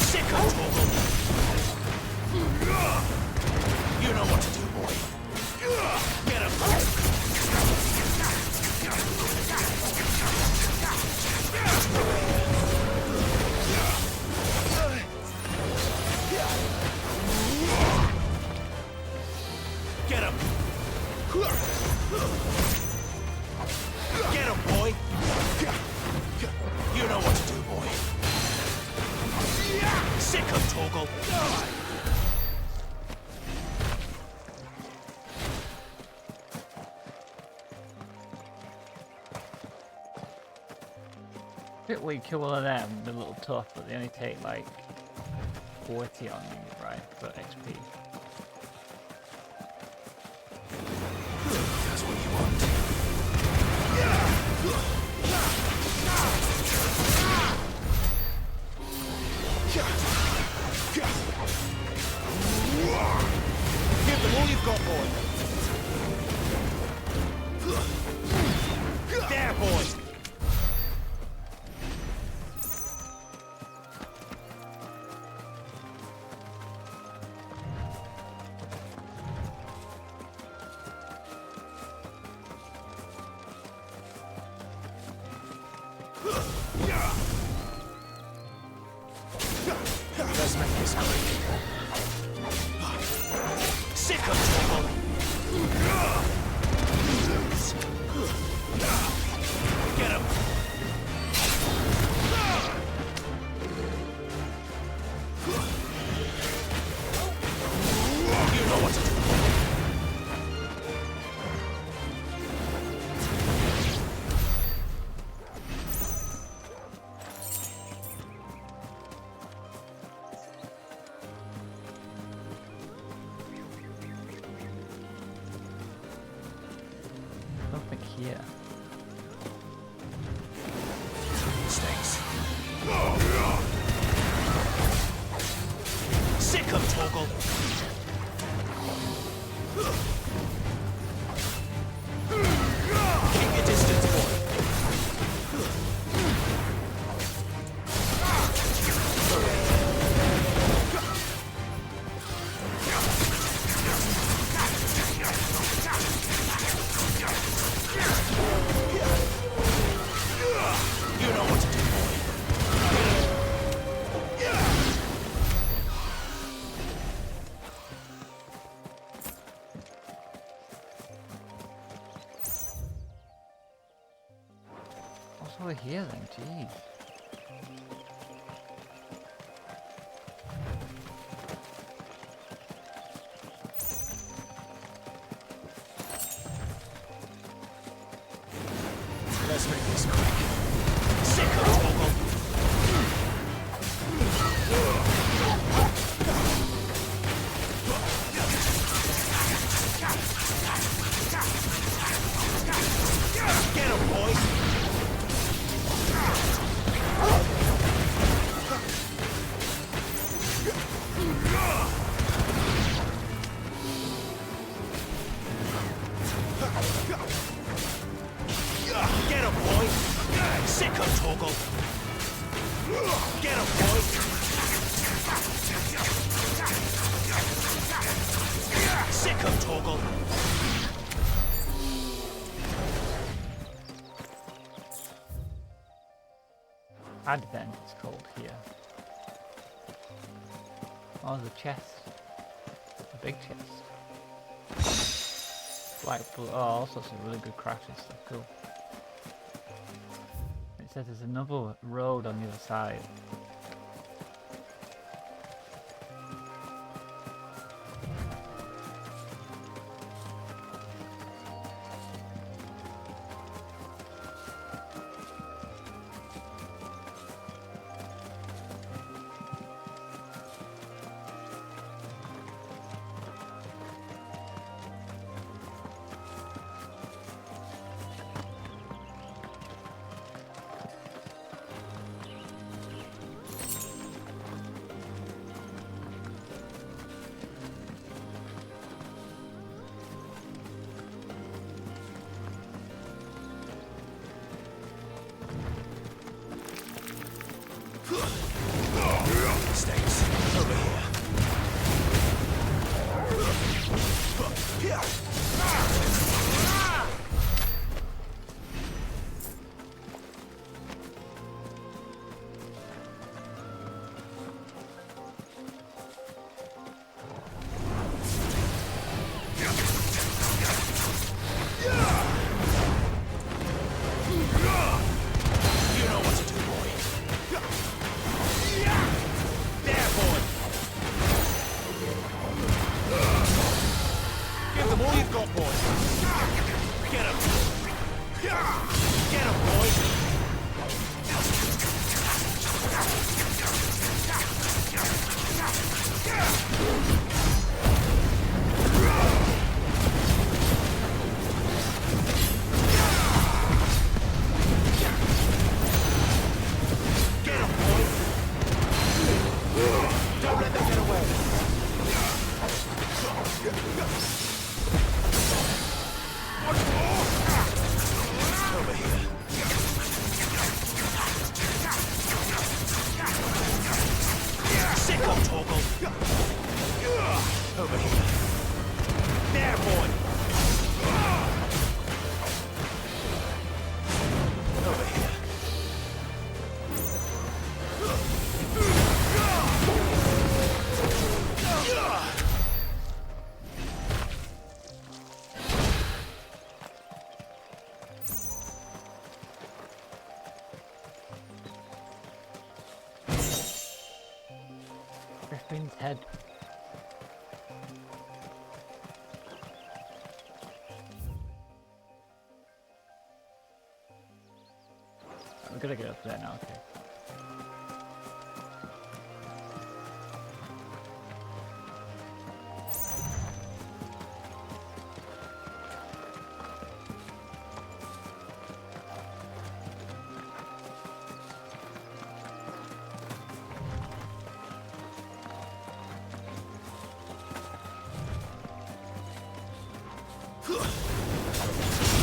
Sick of Torgal. You know what to do, boy. Get him. Torgal. Bit where you kill one of them, they're a little tough, but they only take like 40 on you, right, for XP. That's what you want. Give them all you've got, boy. There, boy. Let's make this quick. Sick of trouble. Get him. You know what to do. Nothing here. Stinks. Sick of Torgal. Keep your distance, boy. You know what to do, boy. What's over here then? Jeez. Let's make this quick. Sick of Torgal. Get him, boy. Get him, boy. Sick of Torgal. Get him, boy. Sick of Torgal. Advent, it's called here. Oh, the chest. A big chest. Black blue. Oh, all sorts of really good crafting stuff. Cool. It says there's another road on the other side. Stinks. Over here. You know what to do, boy. There, boy. Get him, boy! Get him, boy! Don't let them get away! Over here. Sick of Torgal. Over here. There, boy. Over here. Griffin's head. I'm gonna get up there now, okay.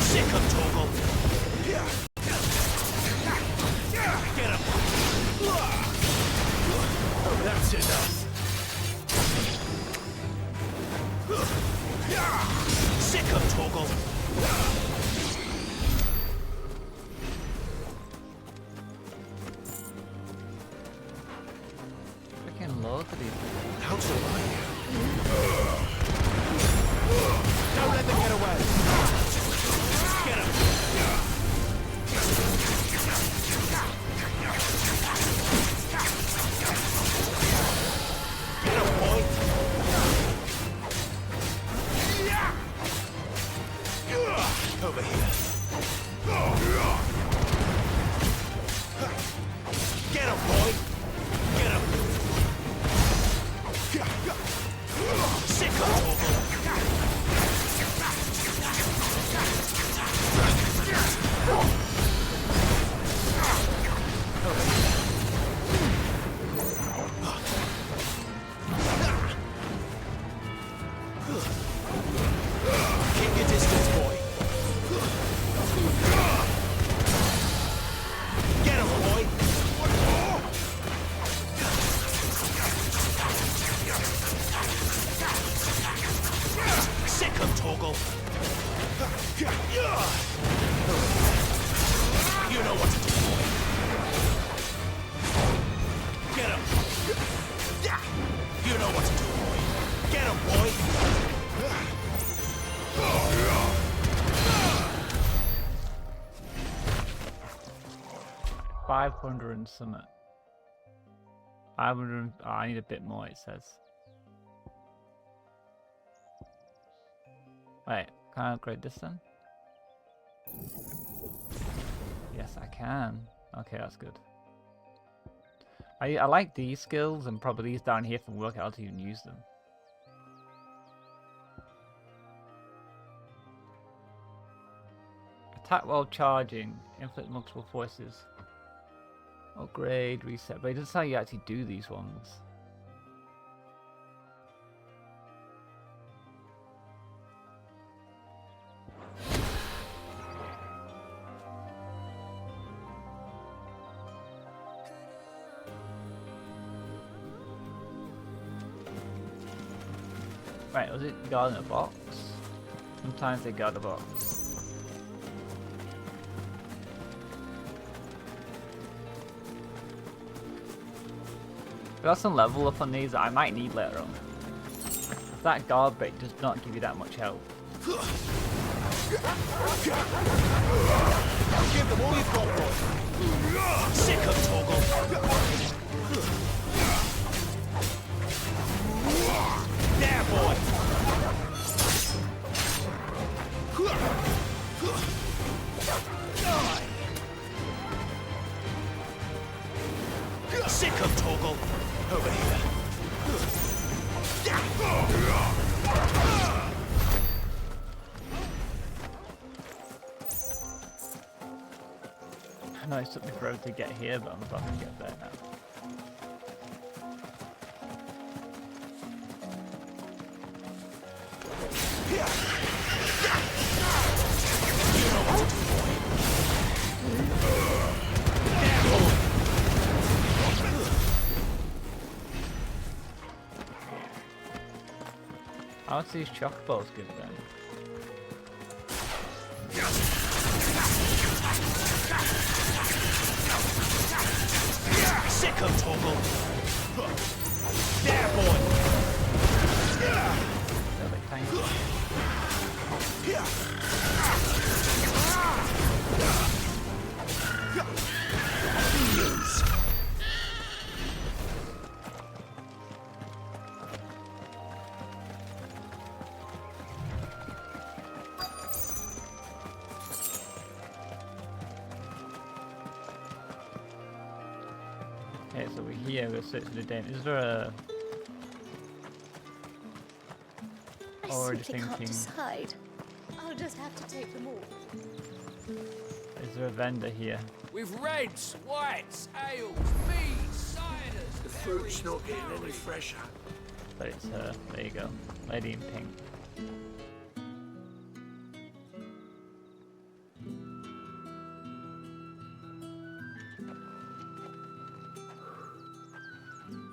Sick of Torgal. Get him. Oh, that's enough. Sick of Torgal. Freaking loads of these people. How survive you? Don't let them get away. Get him. Get him, boy. Over here. Get him, boy. Get him. Sick of Torgal. Keep your distance, boy. Get him, boy. Sick of Torgal. You know what to do, boy. Get him. You know what to do, boy. Get him, boy. 500 and something. 500. Oh, I need a bit more, it says. Wait, can I upgrade this then? Yes, I can. Okay, that's good. I like these skills and probably these down here from work out how to even use them. Attack while charging, inflict multiple forces. Upgrade, reset, but it doesn't say how you actually do these ones. Right, was it guard in a box? Sometimes they guard a box. Got some level up on these that I might need later on. That guard break does not give you that much help. Give them all you've got, boy. Sick of Torgal. There, boy. Sick of Torgal. Over here. I know it took me forever to get here, but I'm about to get there now. How much these chocobos give them? Sick of Torgal. There, boy. They're like tiny. Okay, so we're here, we're searching the den. Is there a... I already simply can't thinking... decide. I'll just have to take them all. Is there a vendor here? With reds, whites, ales, meads, ciders. The fruit's not getting any fresher. So it's her. There you go. Lady in pink.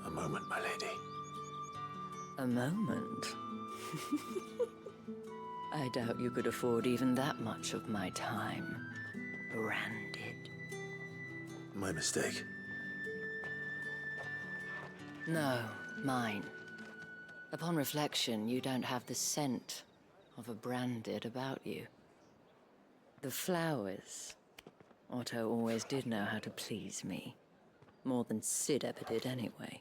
A moment, my lady. A moment? I doubt you could afford even that much of my time. Branded. My mistake. No, mine. Upon reflection, you don't have the scent of a branded about you. The flowers. Otto always did know how to please me. More than Sid ever did anyway.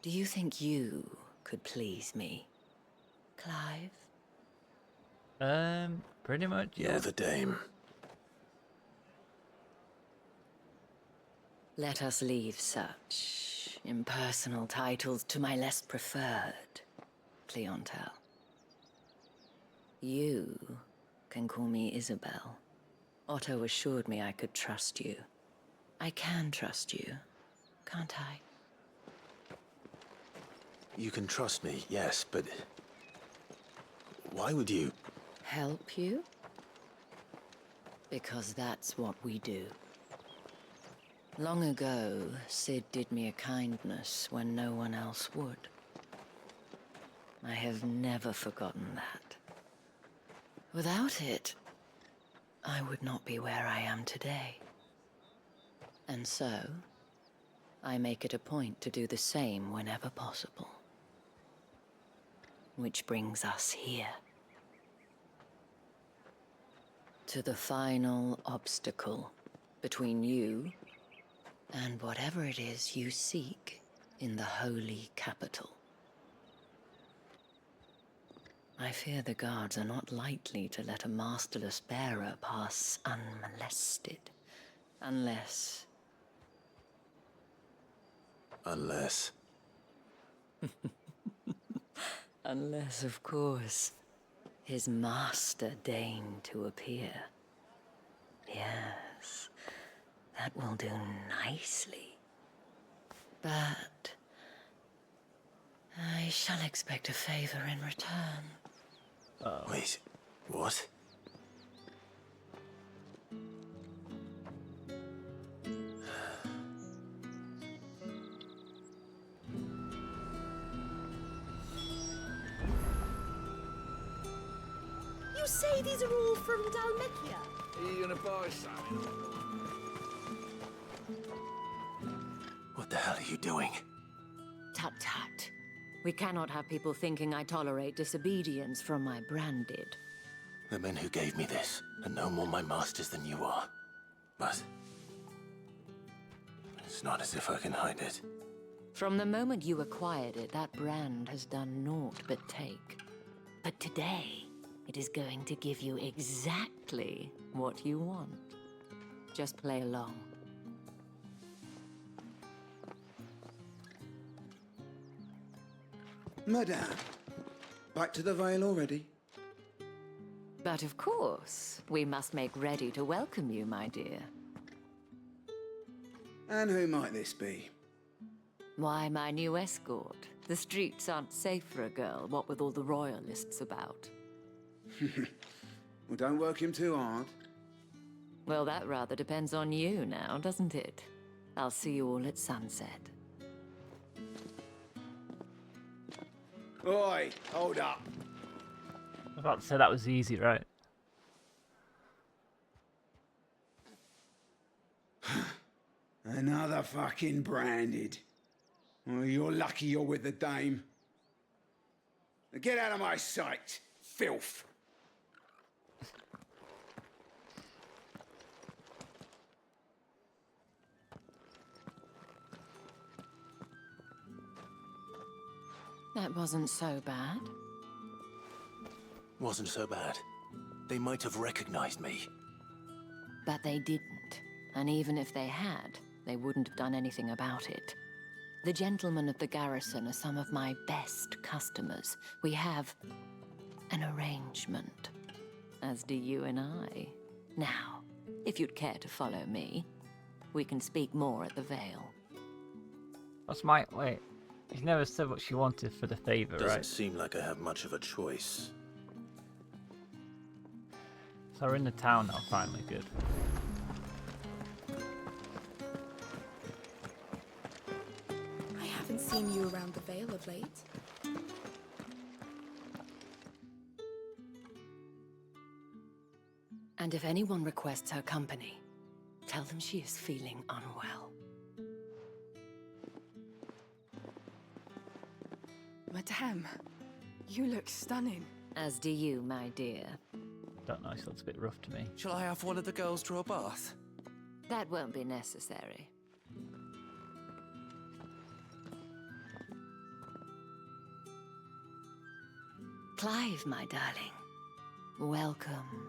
Do you think you could please me, Clive? Pretty much, yeah. You're the dame. Let us leave such impersonal titles to my less preferred clientele. You can call me Isabel. Otto assured me I could trust you. I can trust you, can't I? You can trust me, yes, but... why would you... Help you? Because that's what we do. Long ago, Sid did me a kindness when no one else would. I have never forgotten that. Without it, I would not be where I am today. And so, I make it a point to do the same whenever possible. Which brings us here. To the final obstacle between you and whatever it is you seek in the holy capital. I fear the guards are not likely to let a masterless bearer pass unmolested. Unless... Unless... Unless, of course, his master deigned to appear. Yes, that will do nicely. But I shall expect a favor in return. Wait, what? You say these are all from Dalmekia? Are you gonna buy something? What the hell are you doing? Tut tut. We cannot have people thinking I tolerate disobedience from my branded. The men who gave me this are no more my masters than you are. But... it's not as if I can hide it. From the moment you acquired it, that brand has done naught but take. But today, It is going to give you exactly what you want. Just play along. Madame, back to the Vale already? But of course, we must make ready to welcome you, my dear. And who might this be? Why, my new escort. The streets aren't safe for a girl, what with all the royalists about. Well, don't work him too hard. Well, that rather depends on you now, doesn't it? I'll see you all at sunset. Oi, hold up. I was about to say that was easy, right? Another fucking branded. Well, you're lucky you're with the dame. Now get out of my sight, filth. That wasn't so bad. Wasn't so bad. They might have recognized me. But they didn't. And even if they had, they wouldn't have done anything about it. The gentlemen of the garrison are some of my best customers. We have an arrangement, as do you and I. Now, if you'd care to follow me, we can speak more at the Vale. What's my... Wait. He's never said what she wanted for the favour, right? Doesn't seem like I have much of a choice. So we're in the town now, finally. Good. I haven't seen you around the Vale of late. And if anyone requests her company, tell them she is feeling unwell. Madame, you look stunning. As do you, my dear. Don't know, she looks a bit rough to me. Shall I have one of the girls draw a bath? That won't be necessary. Clive, my darling. Welcome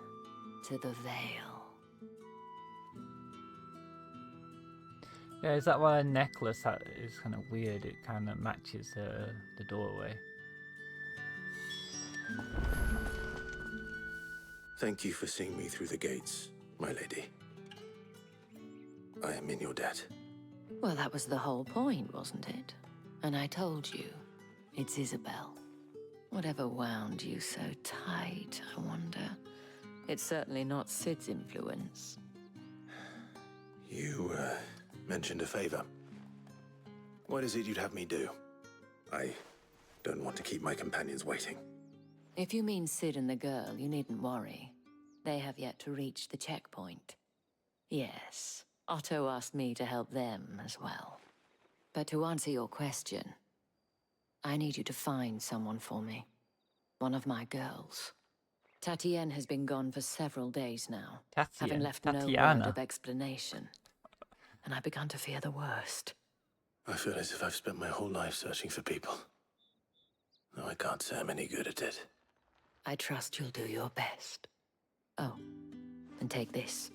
to the Vale. Yeah, is that why a necklace that is kind of weird? It kind of matches the doorway. Thank you for seeing me through the gates, my lady. I am in your debt. Well, that was the whole point, wasn't it? And I told you, it's Isabel. Whatever wound you so tight, I wonder. It's certainly not Sid's influence. You, mentioned a favor. What is it you'd have me do? I don't want to keep my companions waiting. If you mean Sid and the girl, you needn't worry. They have yet to reach the checkpoint. Yes, Otto asked me to help them as well. But to answer your question, I need you to find someone for me. One of my girls. Tatienne has been gone for several days now, having left no word of explanation. And I've begun to fear the worst. I feel as if I've spent my whole life searching for people. Though I can't say I'm any good at it. I trust you'll do your best. Oh, and take this.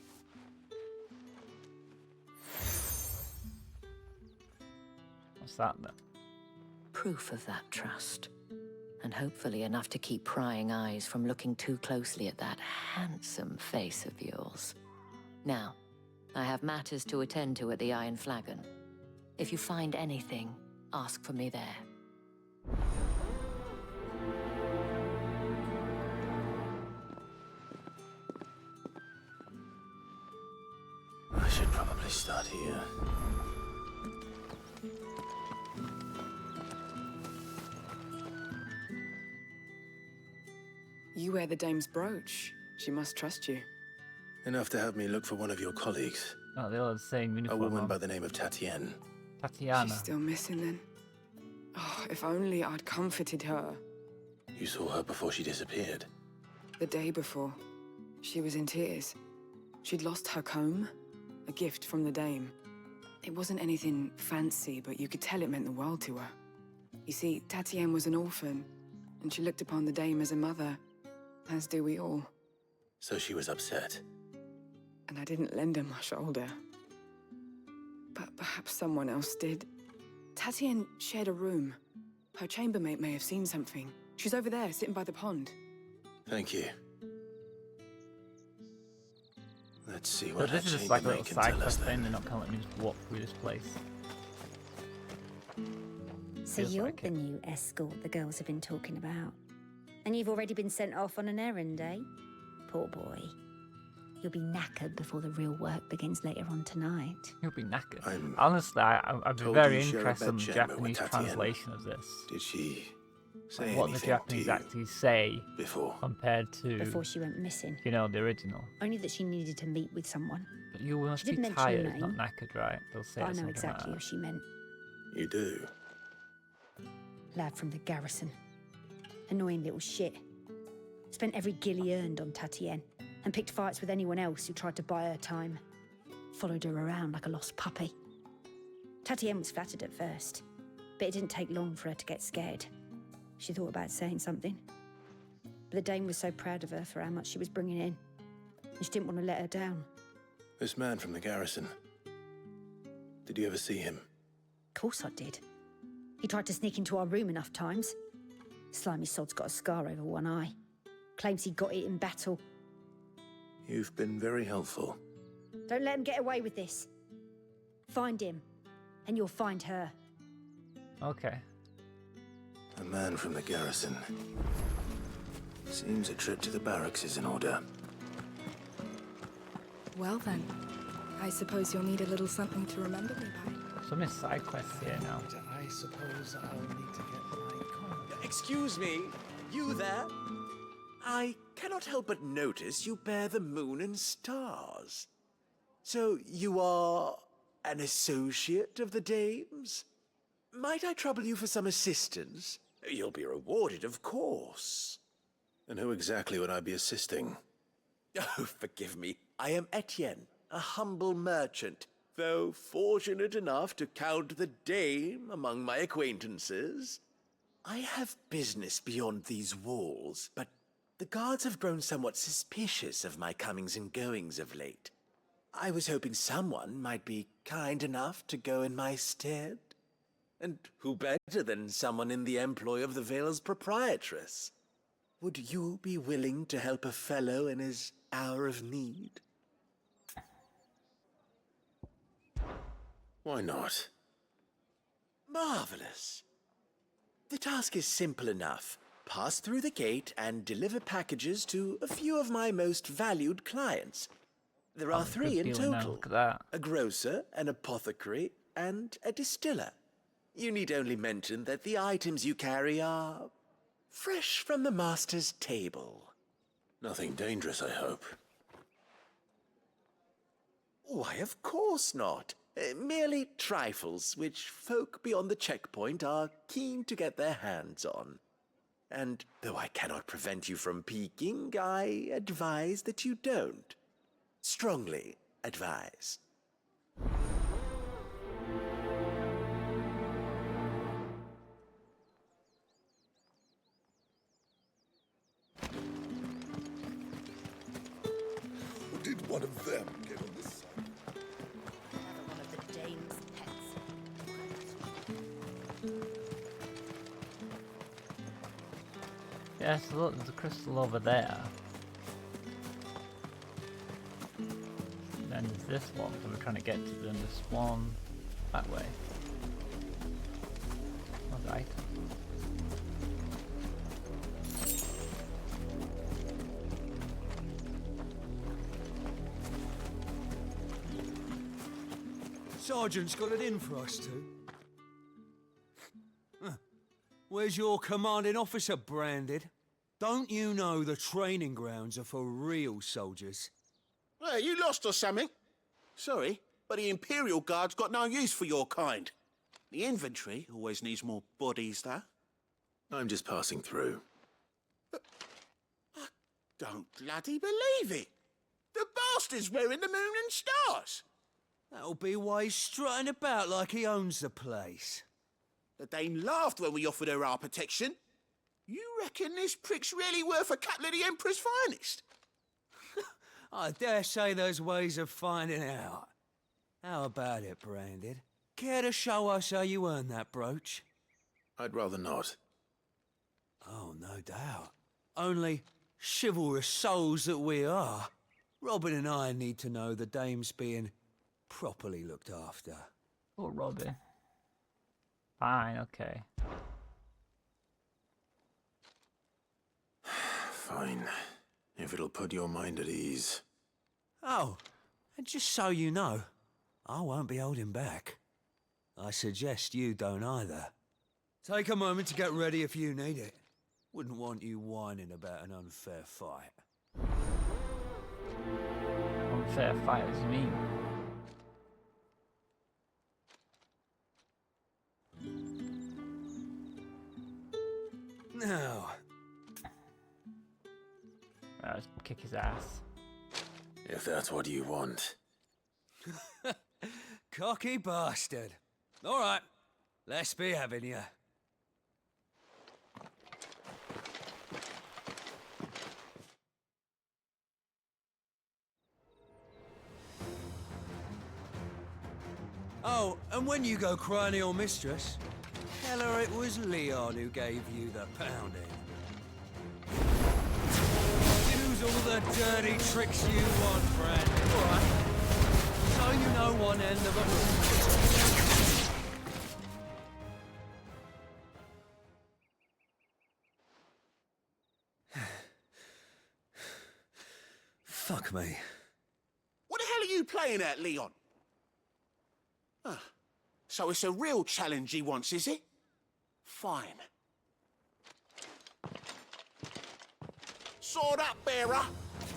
What's that then? Proof of that trust. And hopefully enough to keep prying eyes from looking too closely at that handsome face of yours. Now, I have matters to attend to at the Iron Flagon. If you find anything, ask for me there. I should probably start here. You wear the dame's brooch. She must trust you. Enough to have me look for one of your colleagues. Oh, they all have the same uniform. A woman by the name of Tatienne. Tatiana. She's still missing then. Oh, if only I'd comforted her. You saw her before she disappeared. The day before, she was in tears. She'd lost her comb, a gift from the dame. It wasn't anything fancy, but you could tell it meant the world to her. You see, Tatienne was an orphan, and she looked upon the dame as a mother. As do we all. So she was upset. And I didn't lend her my shoulder. But perhaps someone else did. Tatienne shared a room. Her chambermaid may have seen something. She's over there, sitting by the pond. Thank you. Let's see So what this is that just like a chambermaid little can side tell us quest thing, then. they're not gonna let me just walk through this place. So Feels you're like the new escort the girls have been talking about. And you've already been sent off on an errand, eh? Poor boy. You'll be knackered before the real work begins later on tonight. You'll be knackered. Honestly, I'd be told very you share a interested in the bedchamber with Japanese Tatienne. translation of this. Did she say Like what the anything Japanese to you actually say before? compared to, Before she went missing. you know, the original. Only that she needed to meet with someone. But you must She did be mention tired, your not name. knackered, right? They'll say But I it know something exactly like what she meant. You do? Lad from the garrison. Annoying little shit. Spent every guil he earned on Tatienne and picked fights with anyone else who tried to buy her time. Followed her around like a lost puppy. Tatienne was flattered at first, but it didn't take long for her to get scared. She thought about saying something. But the Dane was so proud of her for how much she was bringing in, and she didn't want to let her down. This man from the garrison. Did you ever see him? Of course I did. He tried to sneak into our room enough times. Slimy sod's got a scar over one eye. Claims he got it in battle. You've been very helpful. Don't let him get away with this. Find him, and you'll find her. Okay. A man from the garrison. Seems a trip to the barracks is in order. Well then, I suppose you'll need a little something to remember me by. So many side quests here now. I suppose I'll need to get my coin. Excuse me, you there? I cannot help but notice you bear the moon and stars. So you are an associate of the dames? Might I trouble you for some assistance? You'll be rewarded, of course. And who exactly would I be assisting? Oh, forgive me. I am Etienne, a humble merchant, though fortunate enough to count the dame among my acquaintances. I have business beyond these walls, but the guards have grown somewhat suspicious of my comings and goings of late. I was hoping someone might be kind enough to go in my stead. And who better than someone in the employ of the Vale's proprietress? Would you be willing to help a fellow in his hour of need? Why not? Marvelous. The task is simple enough. Pass through the gate and deliver packages to a few of my most valued clients. There are 3 in total. Look at that. A grocer, an apothecary, and a distiller. You need only mention that the items you carry are fresh from the master's table. Nothing dangerous, I hope. Why, of course not. Merely trifles which folk beyond the checkpoint are keen to get their hands on. And though I cannot prevent you from peeking, I advise that you don't. Strongly advise. Did one of them get on this side? One of the dame's pets. Yeah, so look, there's a crystal over there. And then there's this one that we're trying to get to, then this one that way. Alright. Sergeant's got it in for us two. Where's your commanding officer branded? Don't you know the training grounds are for real soldiers? Hey, you lost or something? Sorry, but the Imperial Guard's got no use for your kind. The infantry always needs more bodies, though. I'm just passing through. I don't bloody believe it. The bastard's wearing the moon and stars. That'll be why he's strutting about like he owns the place. The dame laughed when we offered her our protection. You reckon this prick's really worth a couple of the Emperor's finest? I dare say there's ways of finding out. How about it, Branded? Care to show us how you earned that brooch? I'd rather not. Oh, no doubt. Only chivalrous souls that we are, Robin and I need to know the dame's being properly looked after. Oh, Robbie. Fine, okay. Fine. If it'll put your mind at ease. Oh, and just so you know, I won't be holding back. I suggest you don't either. Take a moment to get ready if you need it. Wouldn't want you whining about an unfair fight. Unfair fight, what does it mean? Now. Let's kick his ass. If that's what you want. Cocky bastard. All right, let's be having you. Oh, and when you go cry to your mistress, tell her it was Leon who gave you the pounding. Use all the dirty tricks you want, friend. All right. So you know one end of a... Fuck me. What the hell are you playing at, Leon? Ah, so it's a real challenge he wants, is it? Fine. Sword up, bearer.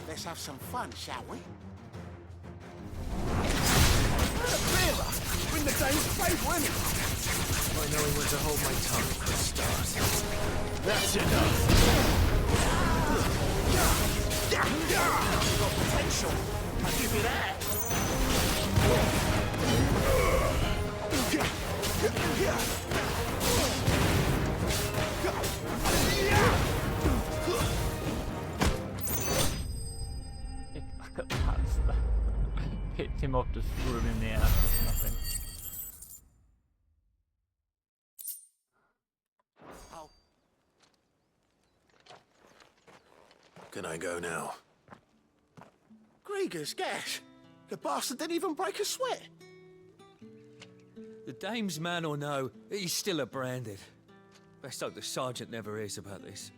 Let's have some fun, shall we? Bearer, bring the dame's favour, innit? I know when to hold my tongue for a start. That's enough. Got potential. I'll give you that. Back up past that. Picked him up, just threw him in the air. That's nothing. Can I go now? Grieger's gas. The bastard didn't even break a sweat. The dame's man or no, he's still a Branded. Best hope the sergeant never hears about this.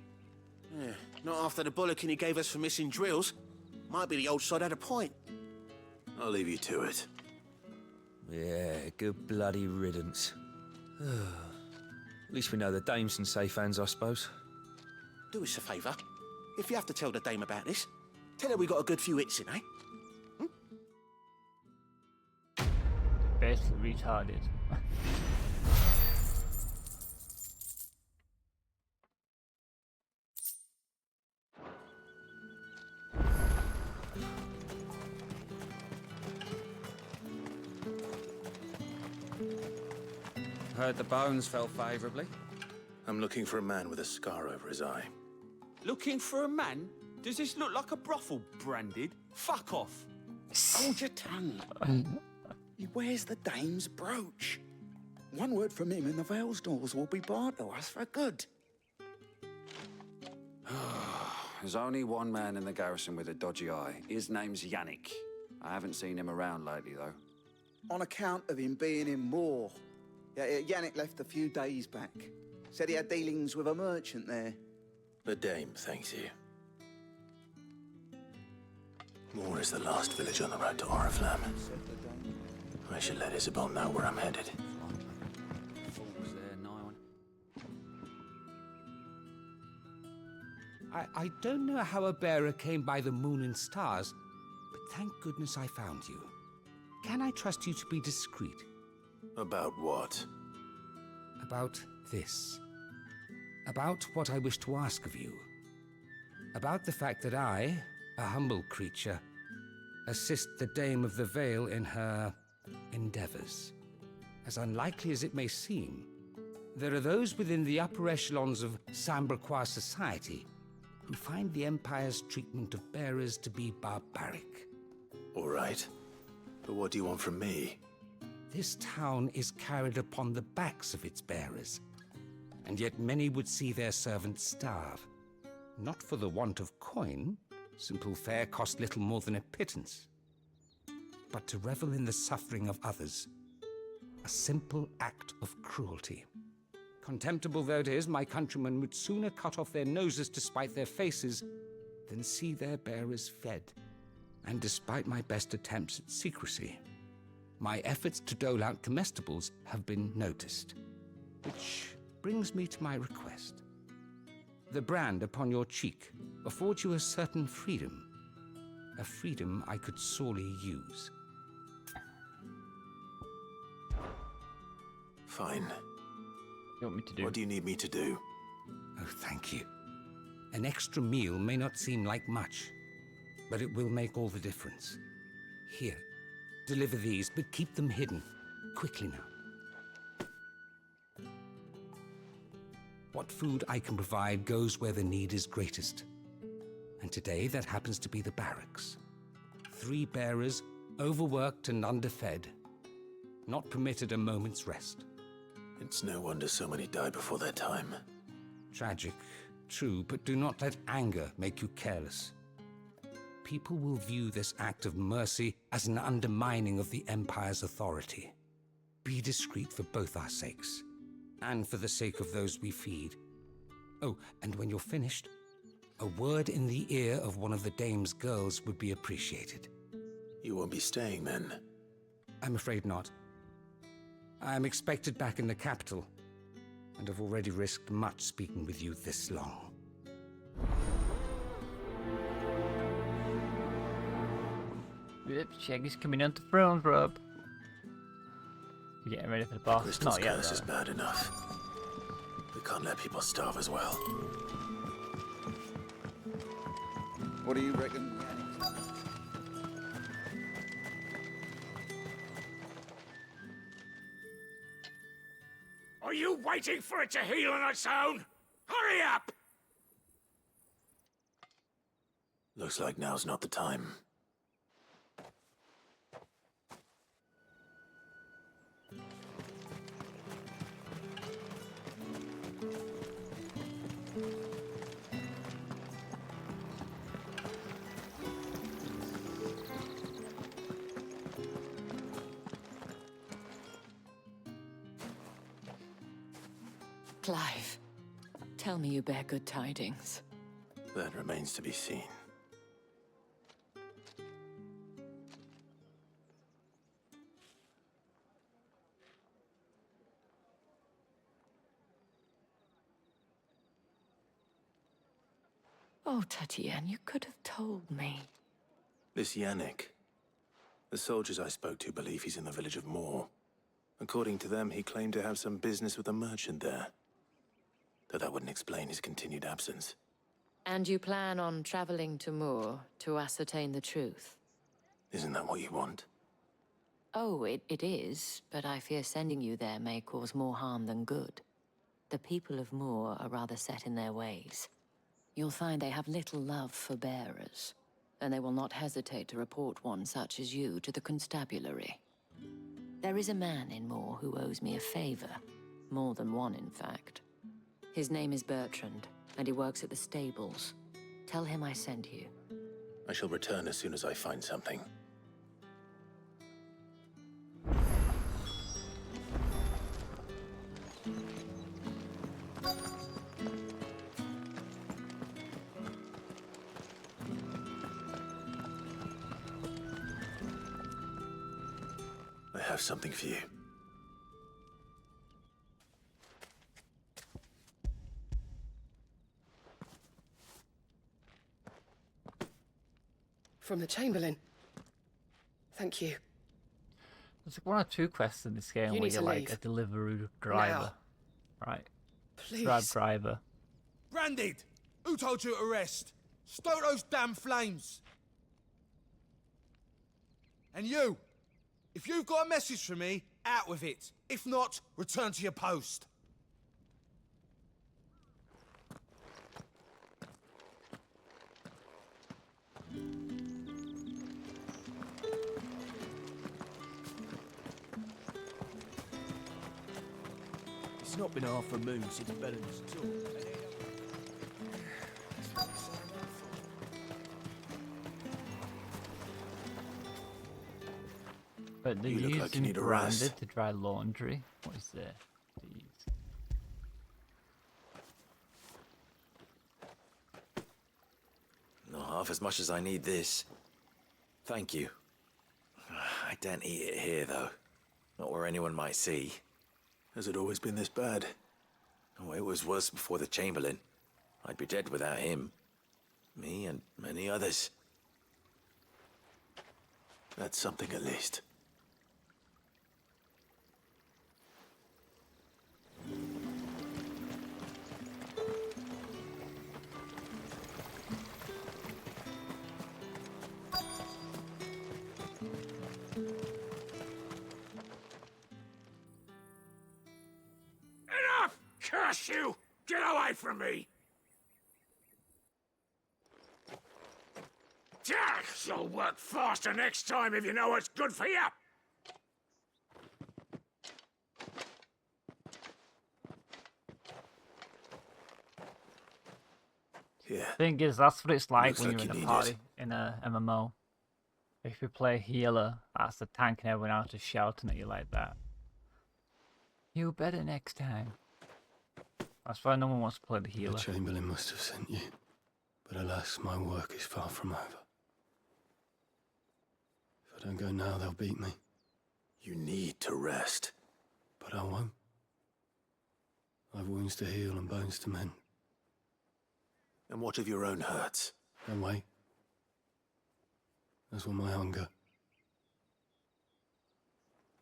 Yeah, not after the bullocking he gave us for missing drills. Might be the old sod had a point. I'll leave you to it. Yeah, good bloody riddance. At least we know the dame's in safe hands, I suppose. Do us a favour. If you have to tell the dame about this, tell her we got a good few hits in, eh? Basically retarded. Heard the bones fell favourably. I'm looking for a man with a scar over his eye. Looking for a man? Does this look like a brothel, Branded? Fuck off. Hold your tongue. He wears the dame's brooch. One word from him and the Vale's doors will be barred to us for good. There's only one man in the garrison with a dodgy eye. His name's Yannick. I haven't seen him around lately, though. On account of him being in war. Yannick left a few days back. Said he had dealings with a merchant there. The dame thanks you. Moor is the last village on the road to Oriflamme. I should let Isabel know where I'm headed. I don't know how a bearer came by the moon and stars, but thank goodness I found you. Can I trust you to be discreet? About what? About this. About what I wish to ask of you. About the fact that I, a humble creature, assist the Dame of the Vale in her endeavors. As unlikely as it may seem, There are those within the upper echelons of Sambraquois society who find the Empire's treatment of bearers to be barbaric. All right. But what do you want from me? This town is carried upon the backs of its bearers, and yet many would see their servants starve. Not for the want of coin, simple fare cost little more than a pittance, but to revel in the suffering of others, a simple act of cruelty. Contemptible though it is, my countrymen would sooner cut off their noses to spite their faces than see their bearers fed. And despite my best attempts at secrecy, my efforts to dole out comestibles have been noticed. Which brings me to my request. The brand upon your cheek affords you a certain freedom. A freedom I could sorely use. Fine. You want me to do? What do you need me to do? Oh, thank you. An extra meal may not seem like much, but it will make all the difference. Here, deliver these, but keep them hidden. Quickly now. What food I can provide goes where the need is greatest. And today, that happens to be the barracks. 3 bearers, overworked and underfed, not permitted a moment's rest. It's no wonder so many die before their time. Tragic, true, but do not let anger make you careless. People will view this act of mercy as an undermining of the Empire's authority. Be discreet for both our sakes, and for the sake of those we feed. Oh, and when you're finished, a word in the ear of one of the dame's girls would be appreciated. You won't be staying then? I'm afraid not. I am expected back in the capital, and have already risked much speaking with you this long. Yep, Shaggy's coming onto Thrones Rub. You're getting ready for the boss. Crystal's Not yet, curse though. is bad enough. We can't let people starve as well. What do you reckon? Are you waiting for it to heal on its own? Hurry up! Looks like now's not the time. Clive, tell me you bear good tidings. That remains to be seen. Oh, Tatienne, you could have told me. This Yannick. The soldiers I spoke to believe he's in the village of Moor. According to them, he claimed to have some business with a merchant there. Though that wouldn't explain his continued absence. And you plan on traveling to Moor to ascertain the truth? Isn't that what you want? Oh, it is, but I fear sending you there may cause more harm than good. The people of Moor are rather set in their ways. You'll find they have little love for bearers, and they will not hesitate to report one such as you to the constabulary. There is a man in Moor who owes me a favor. More than one, in fact. His name is Bertrand, and he works at the stables. Tell him I sent you. I shall return as soon as I find something. I have something for you. From the Chamberlain. Thank you. There's like 1 or 2 quests in this game You where need you're to like leave. a Deliveroo driver. Right. Please. Grab driver. Branded! Who told you to rest? Stoke those damn flames! And you! If you've got a message for me, out with it. If not, return to your post. It's not been half a moon since Belen's tour. But they're You look like you using need a branded rest. to dry laundry. What is there to use? Not half as much as I need this. Thank you. I daren't eat it here, though. Not where anyone might see. Has it always been this bad? Oh, it was worse before the Chamberlain. I'd be dead without him. Me and many others. That's something at least. Enough! Curse you! Get away from me! You'll work faster next time if you know what's good for you! Yeah. Thing is, that's what it's like Looks when like you're in you a need party it. in a MMO. If you play healer, that's the tank and everyone else is shouting at you like that. You better next time. That's why no one wants to play the healer. The Chamberlain must have sent you, but alas, my work is far from over. If I don't go now, they'll beat me. You need to rest. But I won't. I've wounds to heal and bones to mend. And what of your own hurts? And wait. As will my hunger.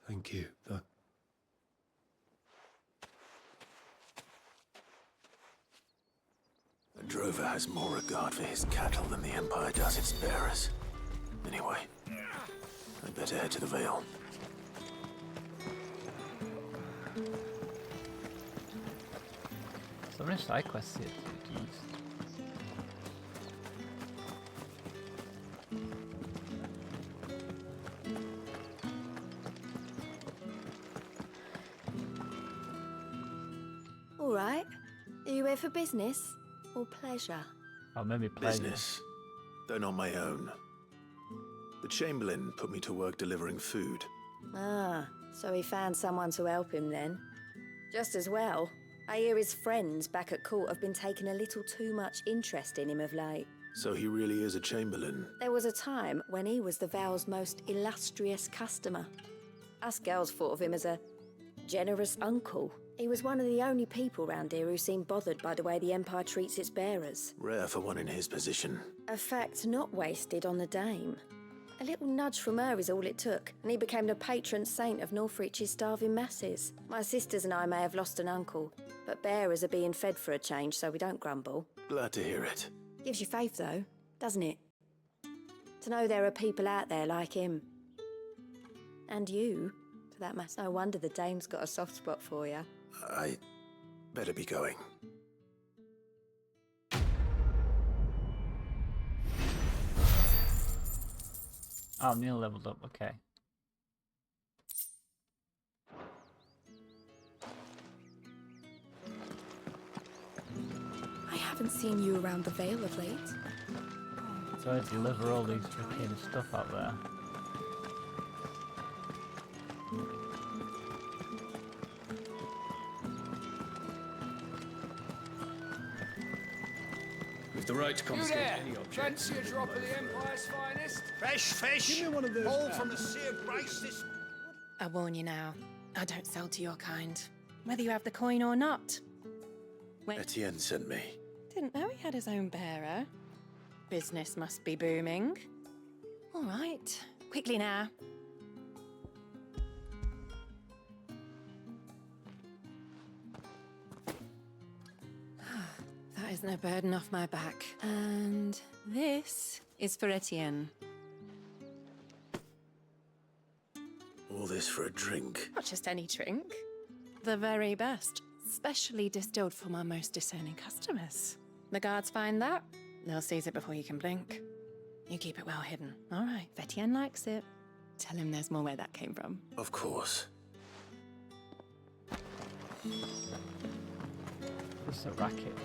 Thank you, though. A drover has more regard for his cattle than the Empire does its bearers. Anyway, I'd better head to the Vale. So many side quests here to use. All right. Are you here for business or pleasure? Oh, maybe pleasure. Business, though not my own. The Chamberlain put me to work delivering food. Ah, so he found someone to help him then. Just as well. I hear his friends back at court have been taking a little too much interest in him of late. So he really is a Chamberlain. There was a time when he was the Vale's most illustrious customer. Us girls thought of him as a generous uncle. He was one of the only people round here who seemed bothered by the way the Empire treats its bearers. Rare for one in his position. A fact not wasted on the dame. A little nudge from her is all it took, and he became the patron saint of Northreach's starving masses. My sisters and I may have lost an uncle, but bearers are being fed for a change, so we don't grumble. Glad to hear it. Gives you faith, though, doesn't it? To know there are people out there like him. And you, for that matter. No wonder the dame's got a soft spot for you. I better be going. Oh, Neil leveled up, okay. I haven't seen you around the Vale of late. So I deliver all these freaking stuff out there. With the right to confiscate any object. Fancy a drop of the Empire's finest? Fresh fish! Give me one of those. All from the Sea of Grace this... I warn you now, I don't sell to your kind, whether you have the coin or not. Etienne sent me. Didn't know he had his own bearer. Business must be booming. All right, quickly now. That isn't a burden off my back. And this is for Etienne. All this for a drink. Not just any drink. The very best. Specially distilled for my most discerning customers. The guards find that, they'll seize it before you can blink. You keep it well hidden. All right, if Etienne likes it, tell him there's more where that came from. Of course. What's a racket?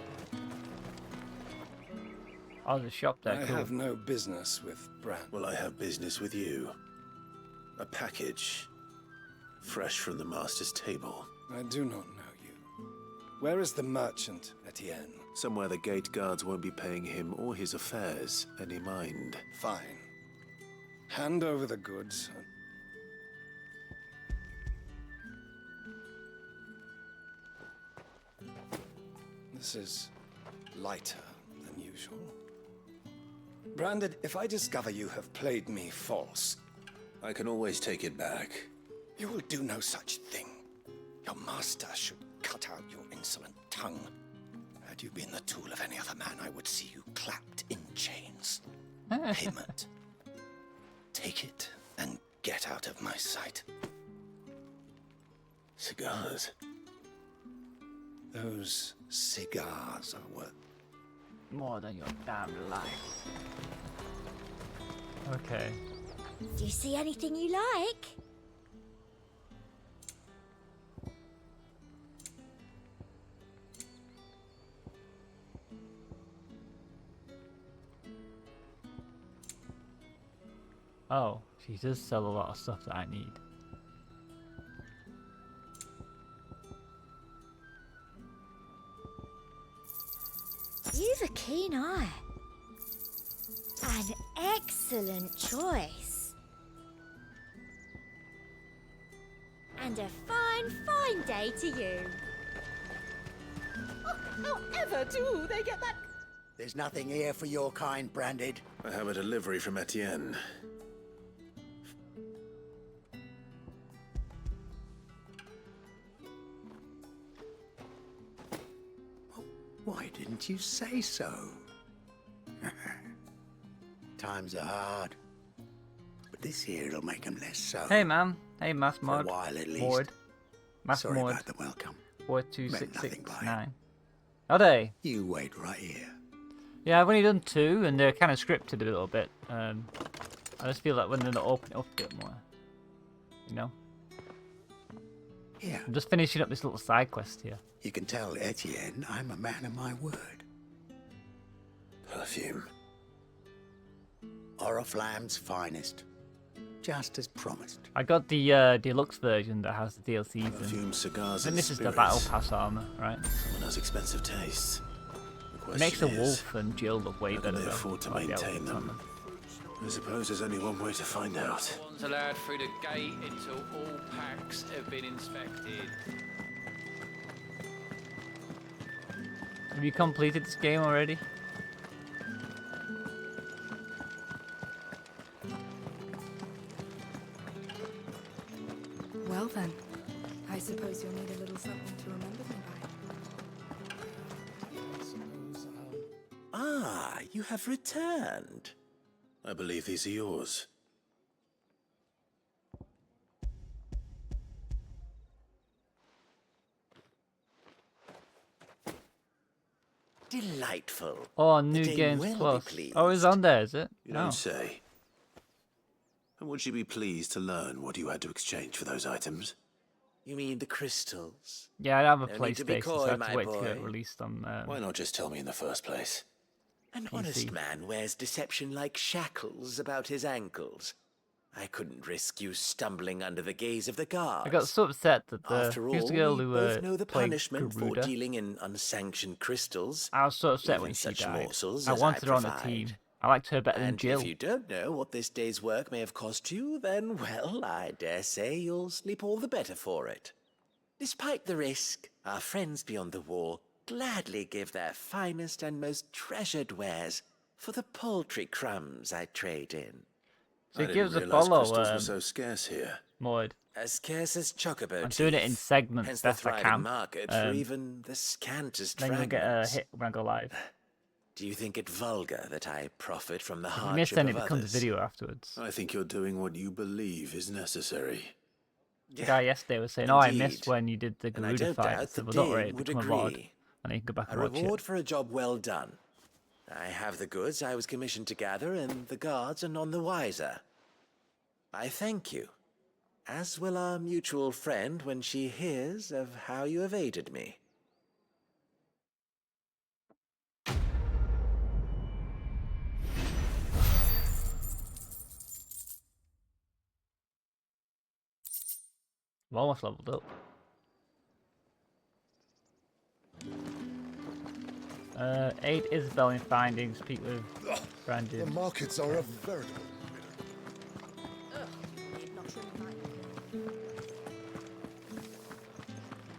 Oh, the shop there. I Cool. have no business with Brand. Well, I have business with you. A package. Fresh from the master's table. I do not know you. Where is the merchant, Etienne? Somewhere the gate guards won't be paying him or his affairs any mind. Fine. Hand over the goods. This is lighter than usual. Branded, if I discover you have played me false... I can always take it back. You will do no such thing. Your master should cut out your insolent tongue. Had you been the tool of any other man, I would see you clapped in chains. Payment. Take it and get out of my sight. Cigars? Those cigars are worth more than your damn life. Okay. Do you see anything you like? Oh, she does sell a lot of stuff that I need. You've a keen eye. An excellent choice. And a fine, fine day to you. Oh, however do they get that? There's nothing here for your kind, Branded. I have a delivery from Etienne. Why didn't you say so? Times are hard. But this here'll make them less so. Hey, man. Hey, Mass For Mod. a while at least. Mod. Mass Sorry Mod. about the welcome. 42669. Are they? You wait right here. Yeah, I've only done 2, and they're kind of scripted a little bit. I just feel like when they're not open it up a bit more. You know? Yeah. I'm just finishing up this little side quest here. You can tell Etienne I'm a man of my word. Perfume. Oriflamme's finest. Just as promised. I got the deluxe version that has the DLCs. Perfume, cigars, and and this is the spirits. battle pass armor, right? Someone has expensive tastes. It makes the wolf and Jill look way better. Can they though. afford to I like the maintain outfits on them? I suppose there's only one way to find out. One's allowed through the gate until all packs have been inspected. Have you completed this game already? Well then, I suppose you'll need a little something to remember me by. Ah, you have returned. I believe these are yours. Delightful. Oh, The New Dame Games will be Plus. pleased. Oh, it's on there, is it? You Oh. don't say. And would she be pleased to learn what you had to exchange for those items? You mean the crystals? Yeah, I have a No need to be PlayStation, so coy, I have my to wait to get it boy. released on. Why not just tell me in the first place? An PC. honest man wears deception like shackles about his ankles. I couldn't risk you stumbling under the gaze of the guards. I got so upset that After who's all, the girl we who both know the played punishment for Garuda? dealing in unsanctioned crystals. I was so upset even when she such died. morsels I as wanted her on the provide. team. I liked her better than And Jill. if you don't know what this day's work may have cost you, then, well, I dare say you'll sleep all the better for it. Despite the risk, our friends beyond the wall gladly give their finest and most treasured wares for the paltry crumbs I trade in. So I it didn't gives a realize follow. crystals were so scarce here. Mod. As scarce as chocobo I'm doing it in teeth, segments hence the best I thriving can. market for even the scantest Then you'll get a fragments. hit when I go live. Do you think it vulgar that I profit from the If you hardship miss any, of it becomes a others? video afterwards. I think you're doing what you believe is necessary. The guy yesterday was saying, "Oh, I Indeed. missed when you did the And I Garuda don't fight." I doubt said, the "Well, don't worry, Dame it would become a VOD, agree. and then you can go back A and watch reward it." for a job well done. I have the goods I was commissioned to gather, and the guards are none the wiser. I thank you. as will our mutual friend when she hears of how you have aided me. I've almost leveled up. Aid Isabel in finding, speak with Brandon. The markets are a veritable...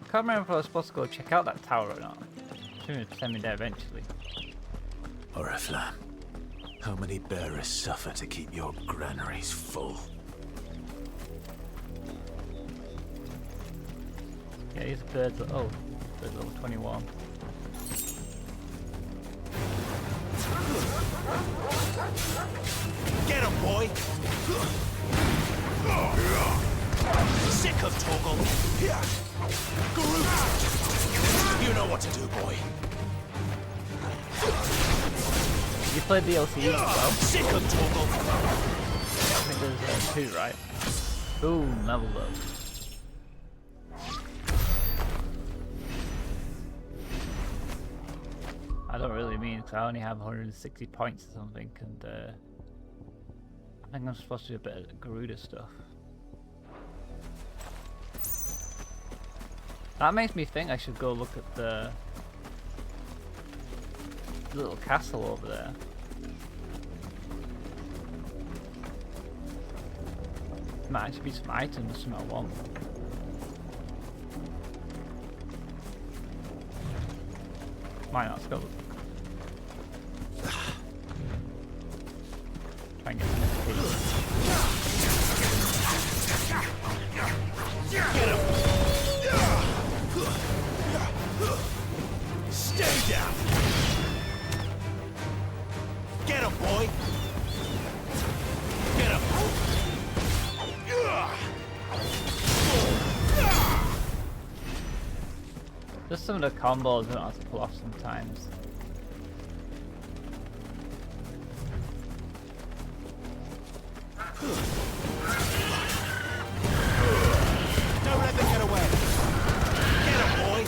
I can't remember if I was supposed to go check out that tower or not. I'm assuming it'd send me there eventually. Oriflamme, how many bearers suffer to keep your granaries full? Yeah, these are birds. Oh, birds level 21. Get him, boy! Sick of Torgal! Groot! You know what to do, boy. You played DLC as well? Sick of Torgal! I think there's 2, right? Boom, leveled up. I don't really mean, because I only have 160 points or something, and I think I'm supposed to do a bit of Garuda stuff. That makes me think I should go look at the little castle over there. Might actually be some items, something I want. Might not, let's go look. Try and get some Get him! Stay down! Get him, boy! Get him! Just some of the combos I don't have to pull off sometimes. Don't let them get away! Get him, boy!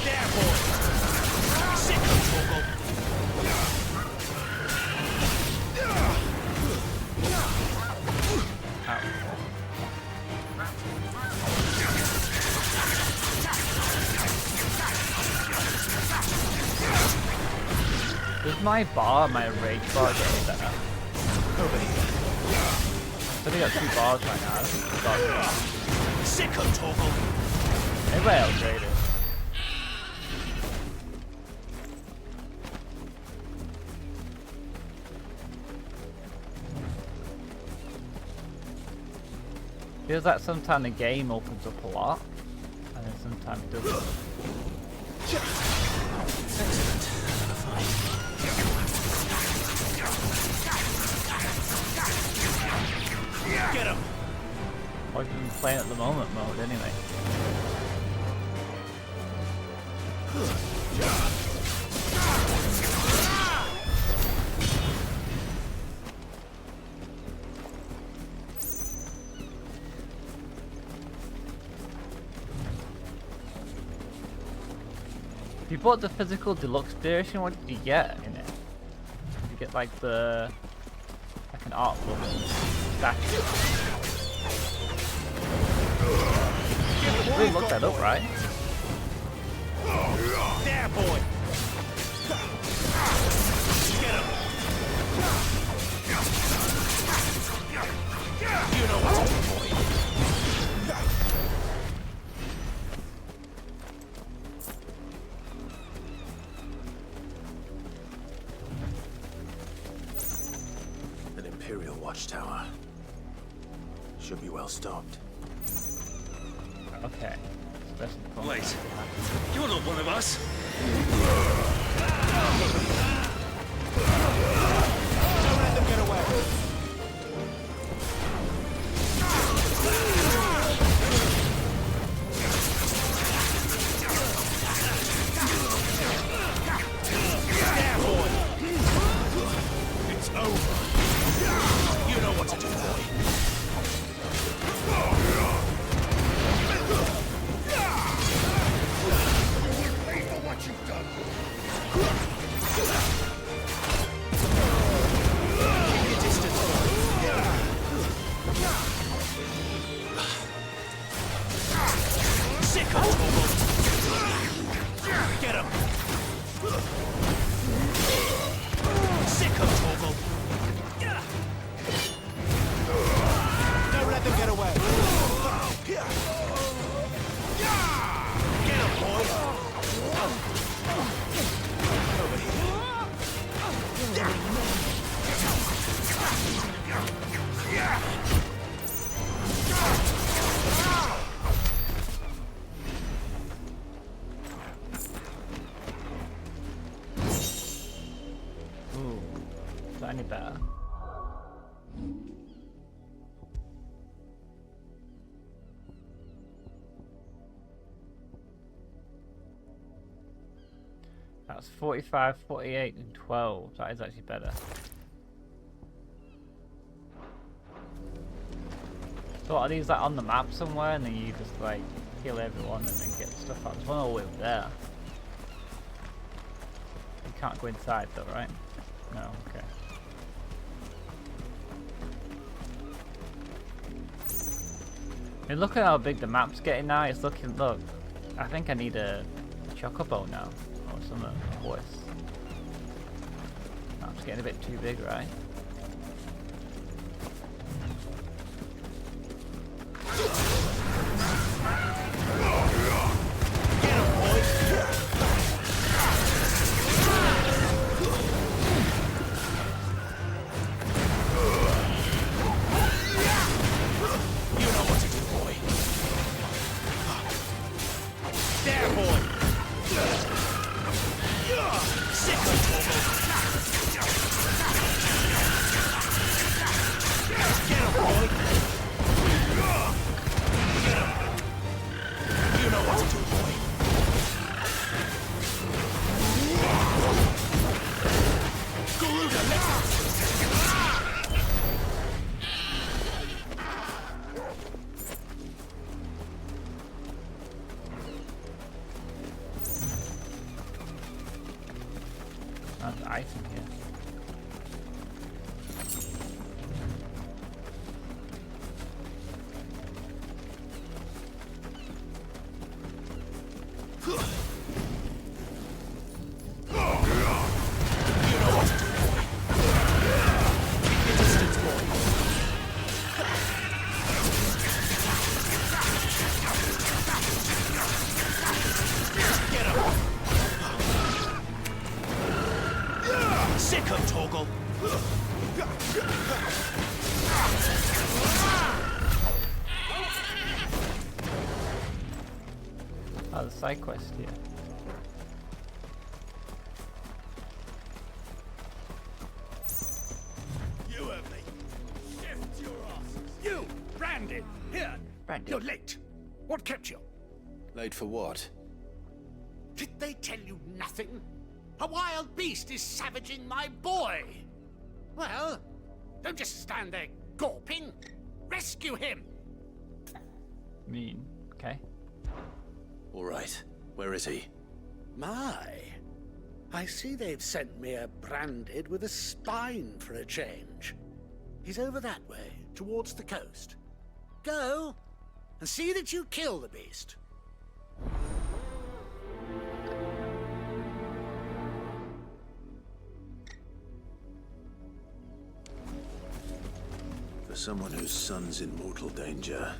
There, boy! Sick of Torgal! Does my bar, my rage bar get any better? Over here. I think I got 2 bars right now. That's Sick of Torgal! maybe I upgrade it. Feels like sometimes the game opens up a lot, and then sometimes it doesn't. Get him! I've been playing at the moment mode anyway. If you bought the physical deluxe edition, what did you get in it? Did you get like the like an art book statue? We looked that up, right? There, boy! Get him! You know what to do, boy! An Imperial watchtower. Should be well stocked. Okay. Wait, you're not one of us. Don't let them get away. There, boy. It's over. You know what to do, boy. That's 45, 48, and 12. That is actually better. So are these like on the map somewhere, and then you just like kill everyone and then get stuff out? There's one all the way over there. You can't go inside though, right? No, okay. I mean, look at how big the map's getting now. It's looking, look, I think I need a chocobo now, or some horse. Map's getting a bit too big, right? There's ice in here. Oh, the side quest here. You have me. Shift your ass. You, Brandon, here. Brandon. You're late. What kept you? Late for what? Did they tell you nothing? A wild beast is savaging my boy. Well, don't just stand there gawping. Rescue him. Mean, okay. All right. Where is he? My. I see they've sent me a branded with a spine for a change. He's over that way, towards the coast. Go, and see that you kill the beast. For someone whose son's in mortal danger,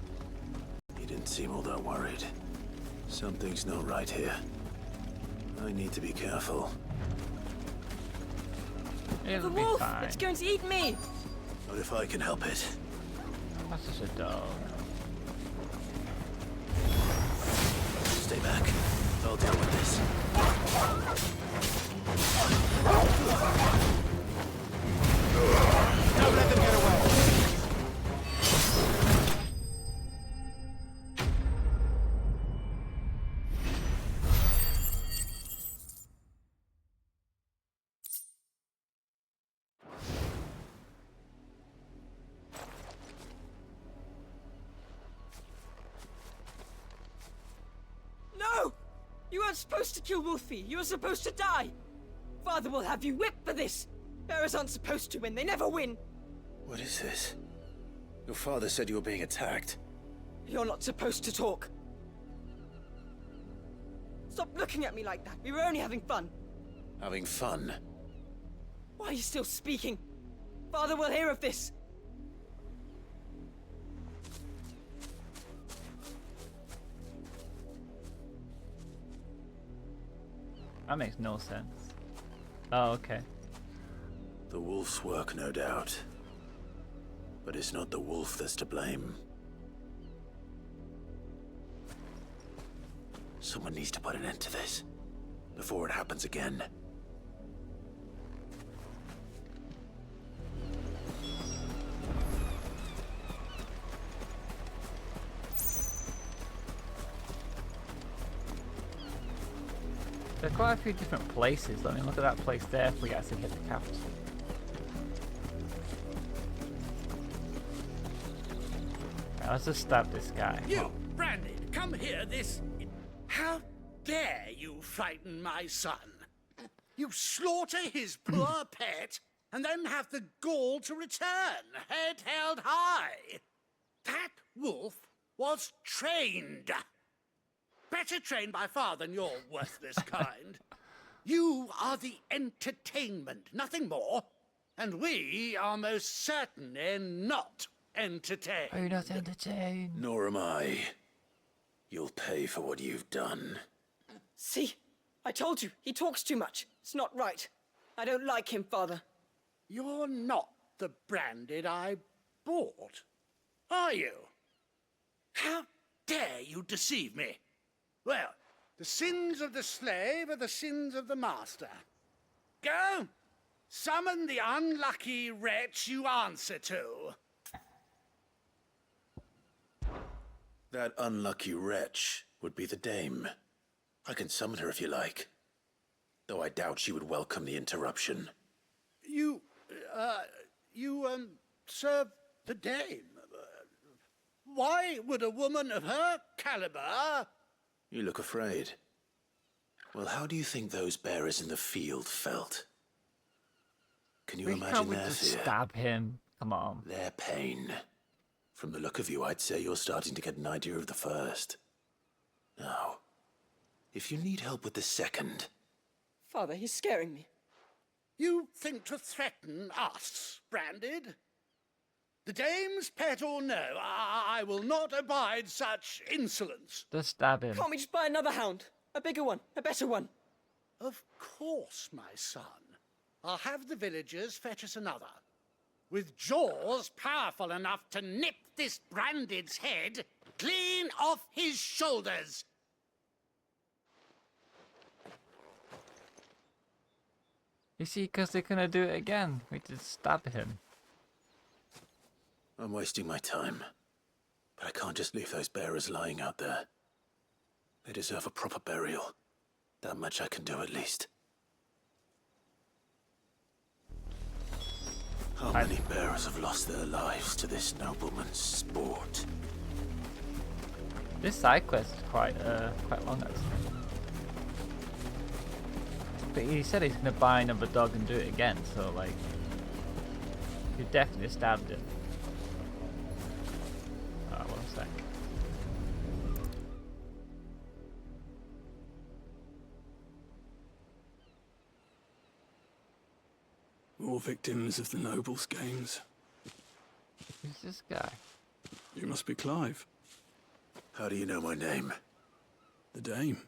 he didn't seem all that worried. Something's not right here. I need to be careful. It'll The be wolf! fine. It's going to eat me! Not if I can help it. That's just a dog. Stay back. I'll deal with this. Don't let them get away. No! You weren't supposed to kill Wolfie. You were supposed to die. Father will have you whipped for this. Bearers aren't supposed to win. They never win. What is this? Your father said you were being attacked. You're not supposed to talk. Stop looking at me like that. We were only having fun. Having fun? Why are you still speaking? Father will hear of this. That makes no sense. Oh, okay. The wolf's work, no doubt. But it's not the wolf that's to blame. Someone needs to put an end to this, before it happens again. There are quite a few different places. I mean, look at that place there if we actually hit the capital. Right, let's just stab this guy. You, Branded, come here this... How dare you frighten my son? You slaughter his poor pet, and then have the gall to return, head held high. That wolf was trained. Better trained by far than your worthless kind. You are the entertainment, nothing more. And we are most certainly not entertained. Are you not entertained? Nor am I. You'll pay for what you've done. See? I told you, he talks too much. It's not right. I don't like him, Father. You're not the Branded I bought, are you? How dare you deceive me? Well, the sins of the slave are the sins of the master. Go, summon the unlucky wretch you answer to. That unlucky wretch would be the dame. I can summon her if you like. Though I doubt she would welcome the interruption. You serve the dame. Why would a woman of her caliber... You look afraid. Well, how do you think those bearers in the field felt? Can you imagine their fear? Stab him. Come on. Their pain. From the look of you, I'd say you're starting to get an idea of the first. Now, if you need help with the second... Father, he's scaring me. You think to threaten us, Branded? The dame's pet or no, I will not abide such insolence. Just stab him. Can't we just buy another hound? A bigger one, a better one. Of course, my son. I'll have the villagers fetch us another. With jaws powerful enough to nip this Branded's head clean off his shoulders. You see, because they're gonna do it again. We just stab him. I'm wasting my time. But I can't just leave those bearers lying out there. They deserve a proper burial. That much I can do at least. How many bearers have lost their lives to this nobleman's sport? This side quest is quite long actually. But he said he's gonna buy another dog and do it again, so like, he definitely stabbed him. Alright, 1 sec. More victims of the nobles' games. Who's this guy? You must be Clive. How do you know my name? The Dame.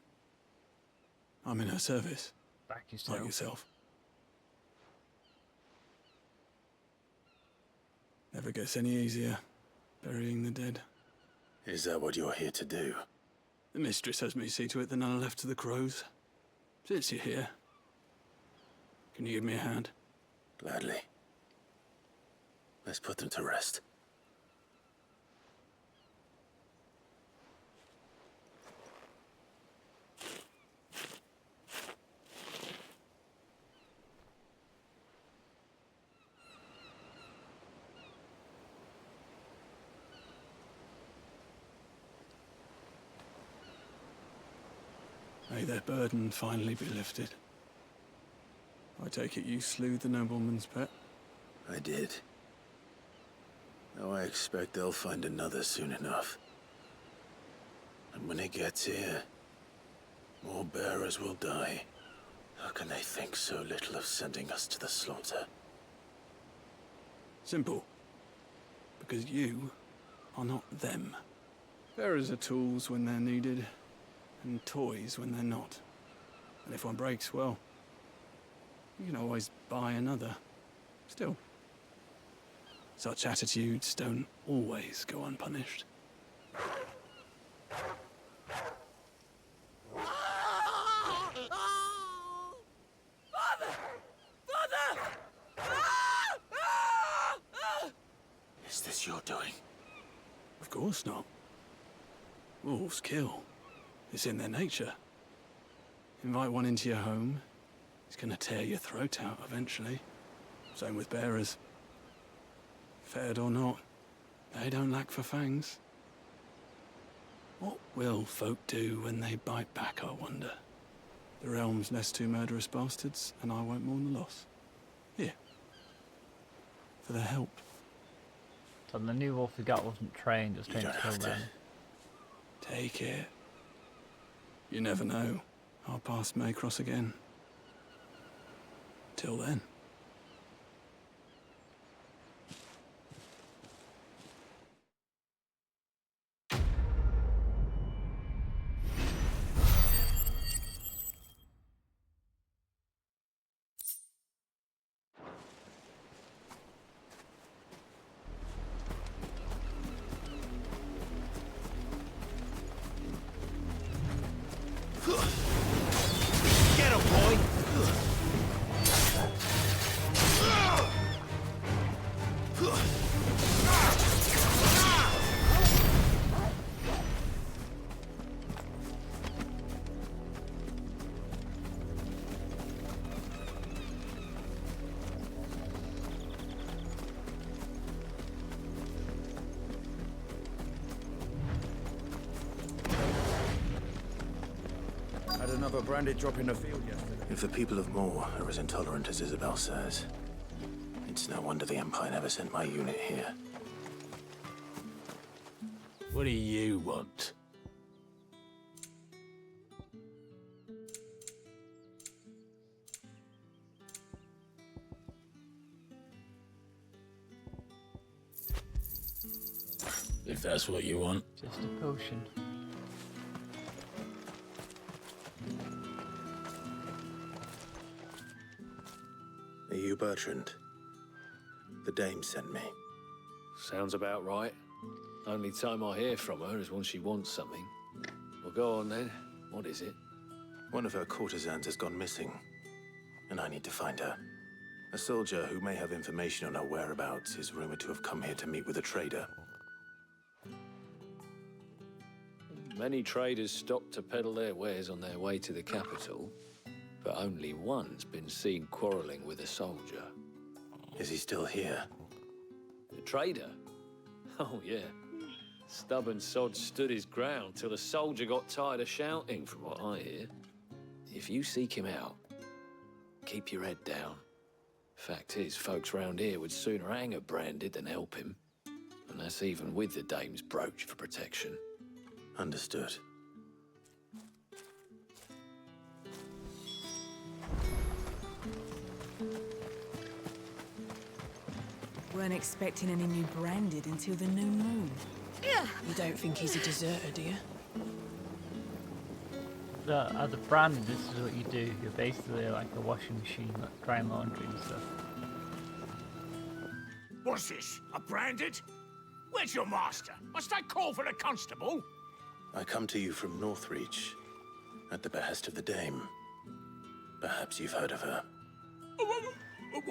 I'm in her service. Back yourself. Like yourself. Never gets any easier, burying the dead. Is that what you're here to do? The mistress has me see to it that none are left to the crows. Since you're here, can you give me a hand? Gladly. Let's put them to rest. May their burden finally be lifted. I take it you slew the nobleman's pet? I did. Now I expect they'll find another soon enough. And when it gets here, more bearers will die. How can they think so little of sending us to the slaughter? Simple. Because you are not them. Bearers are tools when they're needed, and toys when they're not. And if one breaks, well, you can always buy another. Still, such attitudes don't always go unpunished. Father! Father! Is this your doing? Of course not. Wolves kill. It's in their nature. Invite one into your home, he's gonna tear your throat out eventually. Same with bearers. Fed or not, they don't lack for fangs. What will folk do when they bite back, I wonder? The realm's less two murderous bastards, and I won't mourn the loss. Here. For their help. So the new wolf we got wasn't trained, it was trained to kill them. Take it. You never know. Our paths may cross again. Till then. Get him, boy! Had another branded drop in the field yesterday. If the people of Moor are as intolerant as Isabel says, it's no wonder the Empire never sent my unit here. What do you want? If that's what you want. Just a potion. Are you Bertrand? The dame sent me. Sounds about right. Only time I hear from her is when she wants something. Well, go on then. What is it? One of her courtesans has gone missing, and I need to find her. A soldier who may have information on her whereabouts is rumored to have come here to meet with a trader. Many traders stop to peddle their wares on their way to the capital, but only one's been seen quarreling with a soldier. Is he still here? The trader? Oh, yeah. Stubborn sod stood his ground till the soldier got tired of shouting, from what I hear. If you seek him out, keep your head down. Fact is, folks round here would sooner hang a branded than help him. And that's even with the dame's brooch for protection. Understood. Weren't expecting any new branded until the new moon. You don't think he's a deserter, do you? As a brand, this is what you do. You're basically like a washing machine, like drying laundry and stuff. What's this? A branded? Where's your master? Must I call for the constable? I come to you from Northreach, at the behest of the dame. Perhaps you've heard of her.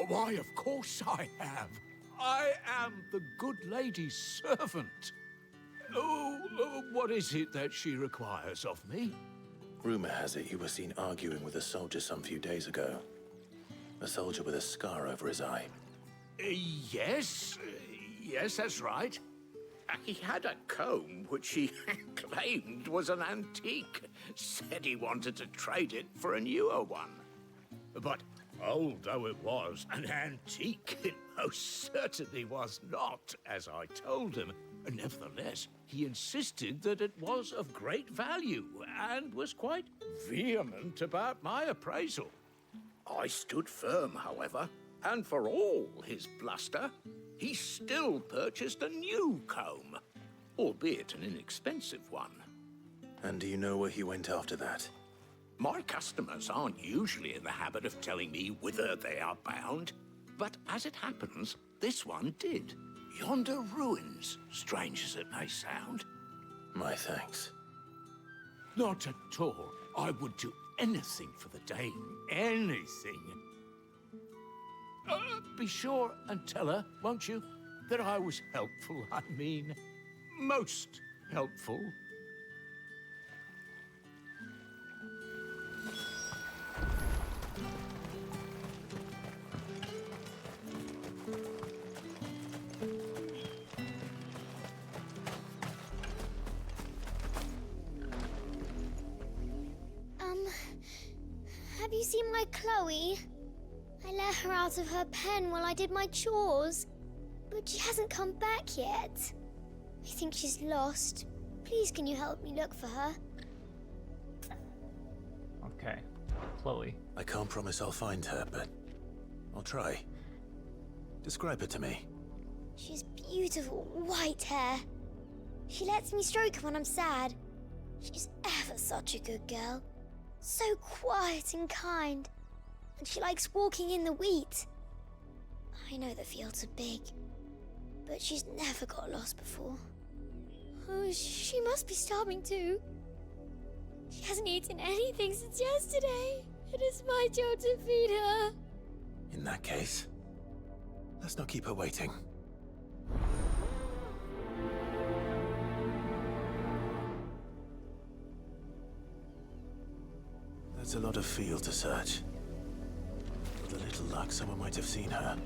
Why, of course I have. I am the good lady's servant. What is it that she requires of me? Rumor has it you were seen arguing with a soldier some few days ago. A soldier with a scar over his eye. Yes, that's right. He had a comb which he claimed was an antique. Said he wanted to trade it for a newer one. But old though it was, an antique it most certainly was not, as I told him. Nevertheless, he insisted that it was of great value and was quite vehement about my appraisal. I stood firm, however, and for all his bluster, he still purchased a new comb, albeit an inexpensive one. And do you know where he went after that? My customers aren't usually in the habit of telling me whither they are bound, but as it happens, this one did. Yonder ruins, strange as it may sound. My thanks. Not at all. I would do anything for the dame. Anything. Be sure and tell her, won't you, that I was helpful. I mean, most helpful. Have you seen my Chloe? I let her out of her pen while I did my chores, but she hasn't come back yet. I think she's lost. Please, can you help me look for her? Okay, Chloe. I can't promise I'll find her, but I'll try. Describe her to me. She has beautiful white hair. She lets me stroke her when I'm sad. She's ever such a good girl. So quiet and kind. And she likes walking in the wheat. I know the fields are big, but she's never got lost before. Oh, she must be starving too. She hasn't eaten anything since yesterday. It is my job to feed her. In that case, let's not keep her waiting. There's a lot of field to search. With a little luck, someone might have seen her.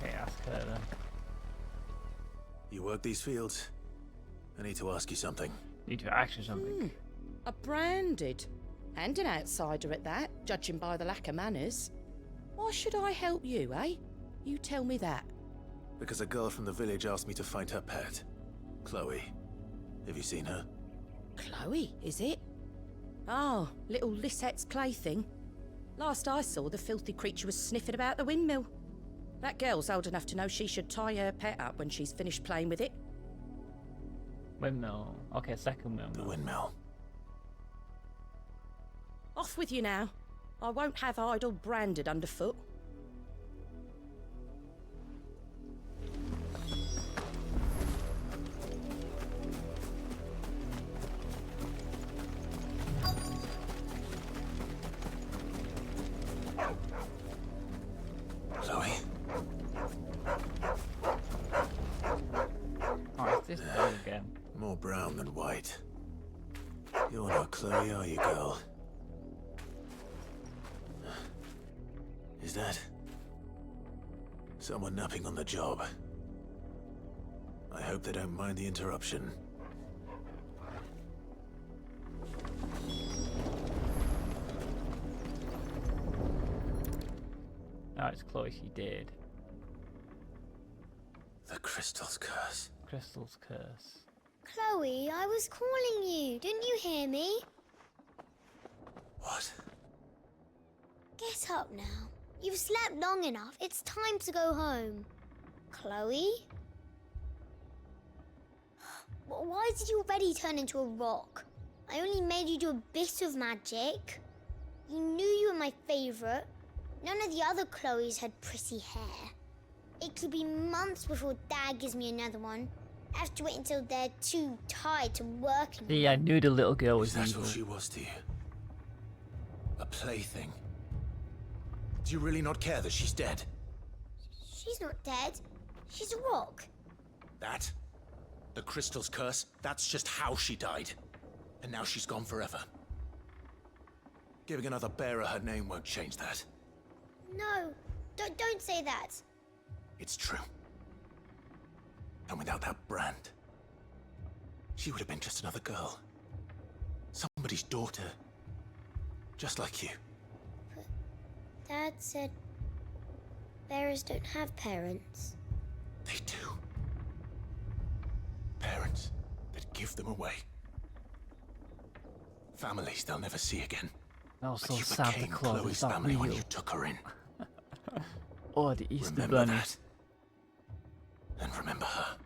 Okay, ask her then. You work these fields? I need to ask you something. Need to ask you something. A branded. And an outsider at that, judging by the lack of manners. Why should I help you, eh? You tell me that. Because a girl from the village asked me to find her pet. Chloe. Have you seen her? Chloe, is it? Oh, little Lisette's plaything. Last I saw, the filthy creature was sniffing about the windmill. That girl's old enough to know she should tie her pet up when she's finished playing with it. Windmill. Okay, second windmill. The windmill. Off with you now. I won't have idle branded underfoot. Chloe? Oh, it's this bird again. More brown than white. You're not Chloe, are you, girl? Is that someone napping on the job? I hope they don't mind the interruption. No, it's Chloe, she did. The crystal's curse. Crystal's curse. Chloe, I was calling you. Didn't you hear me? What? Get up now. You've slept long enough. It's time to go home. Chloe? Why did you already turn into a rock? I only made you do a bit of magic. You knew you were my favorite. None of the other Chloes had pretty hair. It could be months before Dad gives me another one. I have to wait until they're too tired to work anymore. Yeah, I knew the little girl was That's evil. what she was to you. A plaything. Do you really not care that she's dead? She's not dead. She's a rock. That? The crystal's curse? That's just how she died. And now she's gone forever. Giving another bearer her name won't change that. No, don't say that. It's true. And without that brand, she would have been just another girl. Somebody's daughter. Just like you. Dad said bearers don't have parents. They do. Parents that give them away. Families they'll never see again. Also, but you Santa became Claus Chloe's is not family when real. you took her in. Or the Easter Remember Bunny. that. And remember her.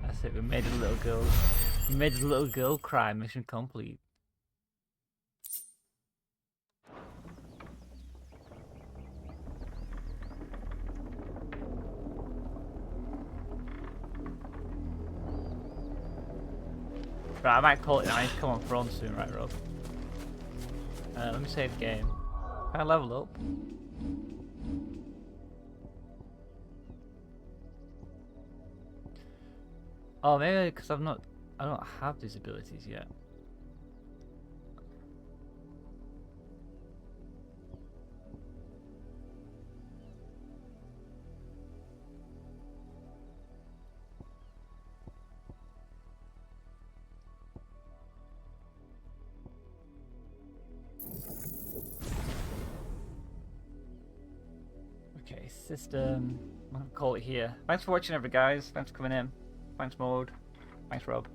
That's it, we made a little girl. We made a little girl cry, mission complete. Right, I might call it. I need to come on Throne soon, right, Rob? Let me save the game. Can I level up? Oh, maybe because I don't have these abilities yet. Okay, system. I'm gonna call it here. Thanks for watching, everybody, guys. Thanks for coming in. Thanks, Maud. Thanks, Rob.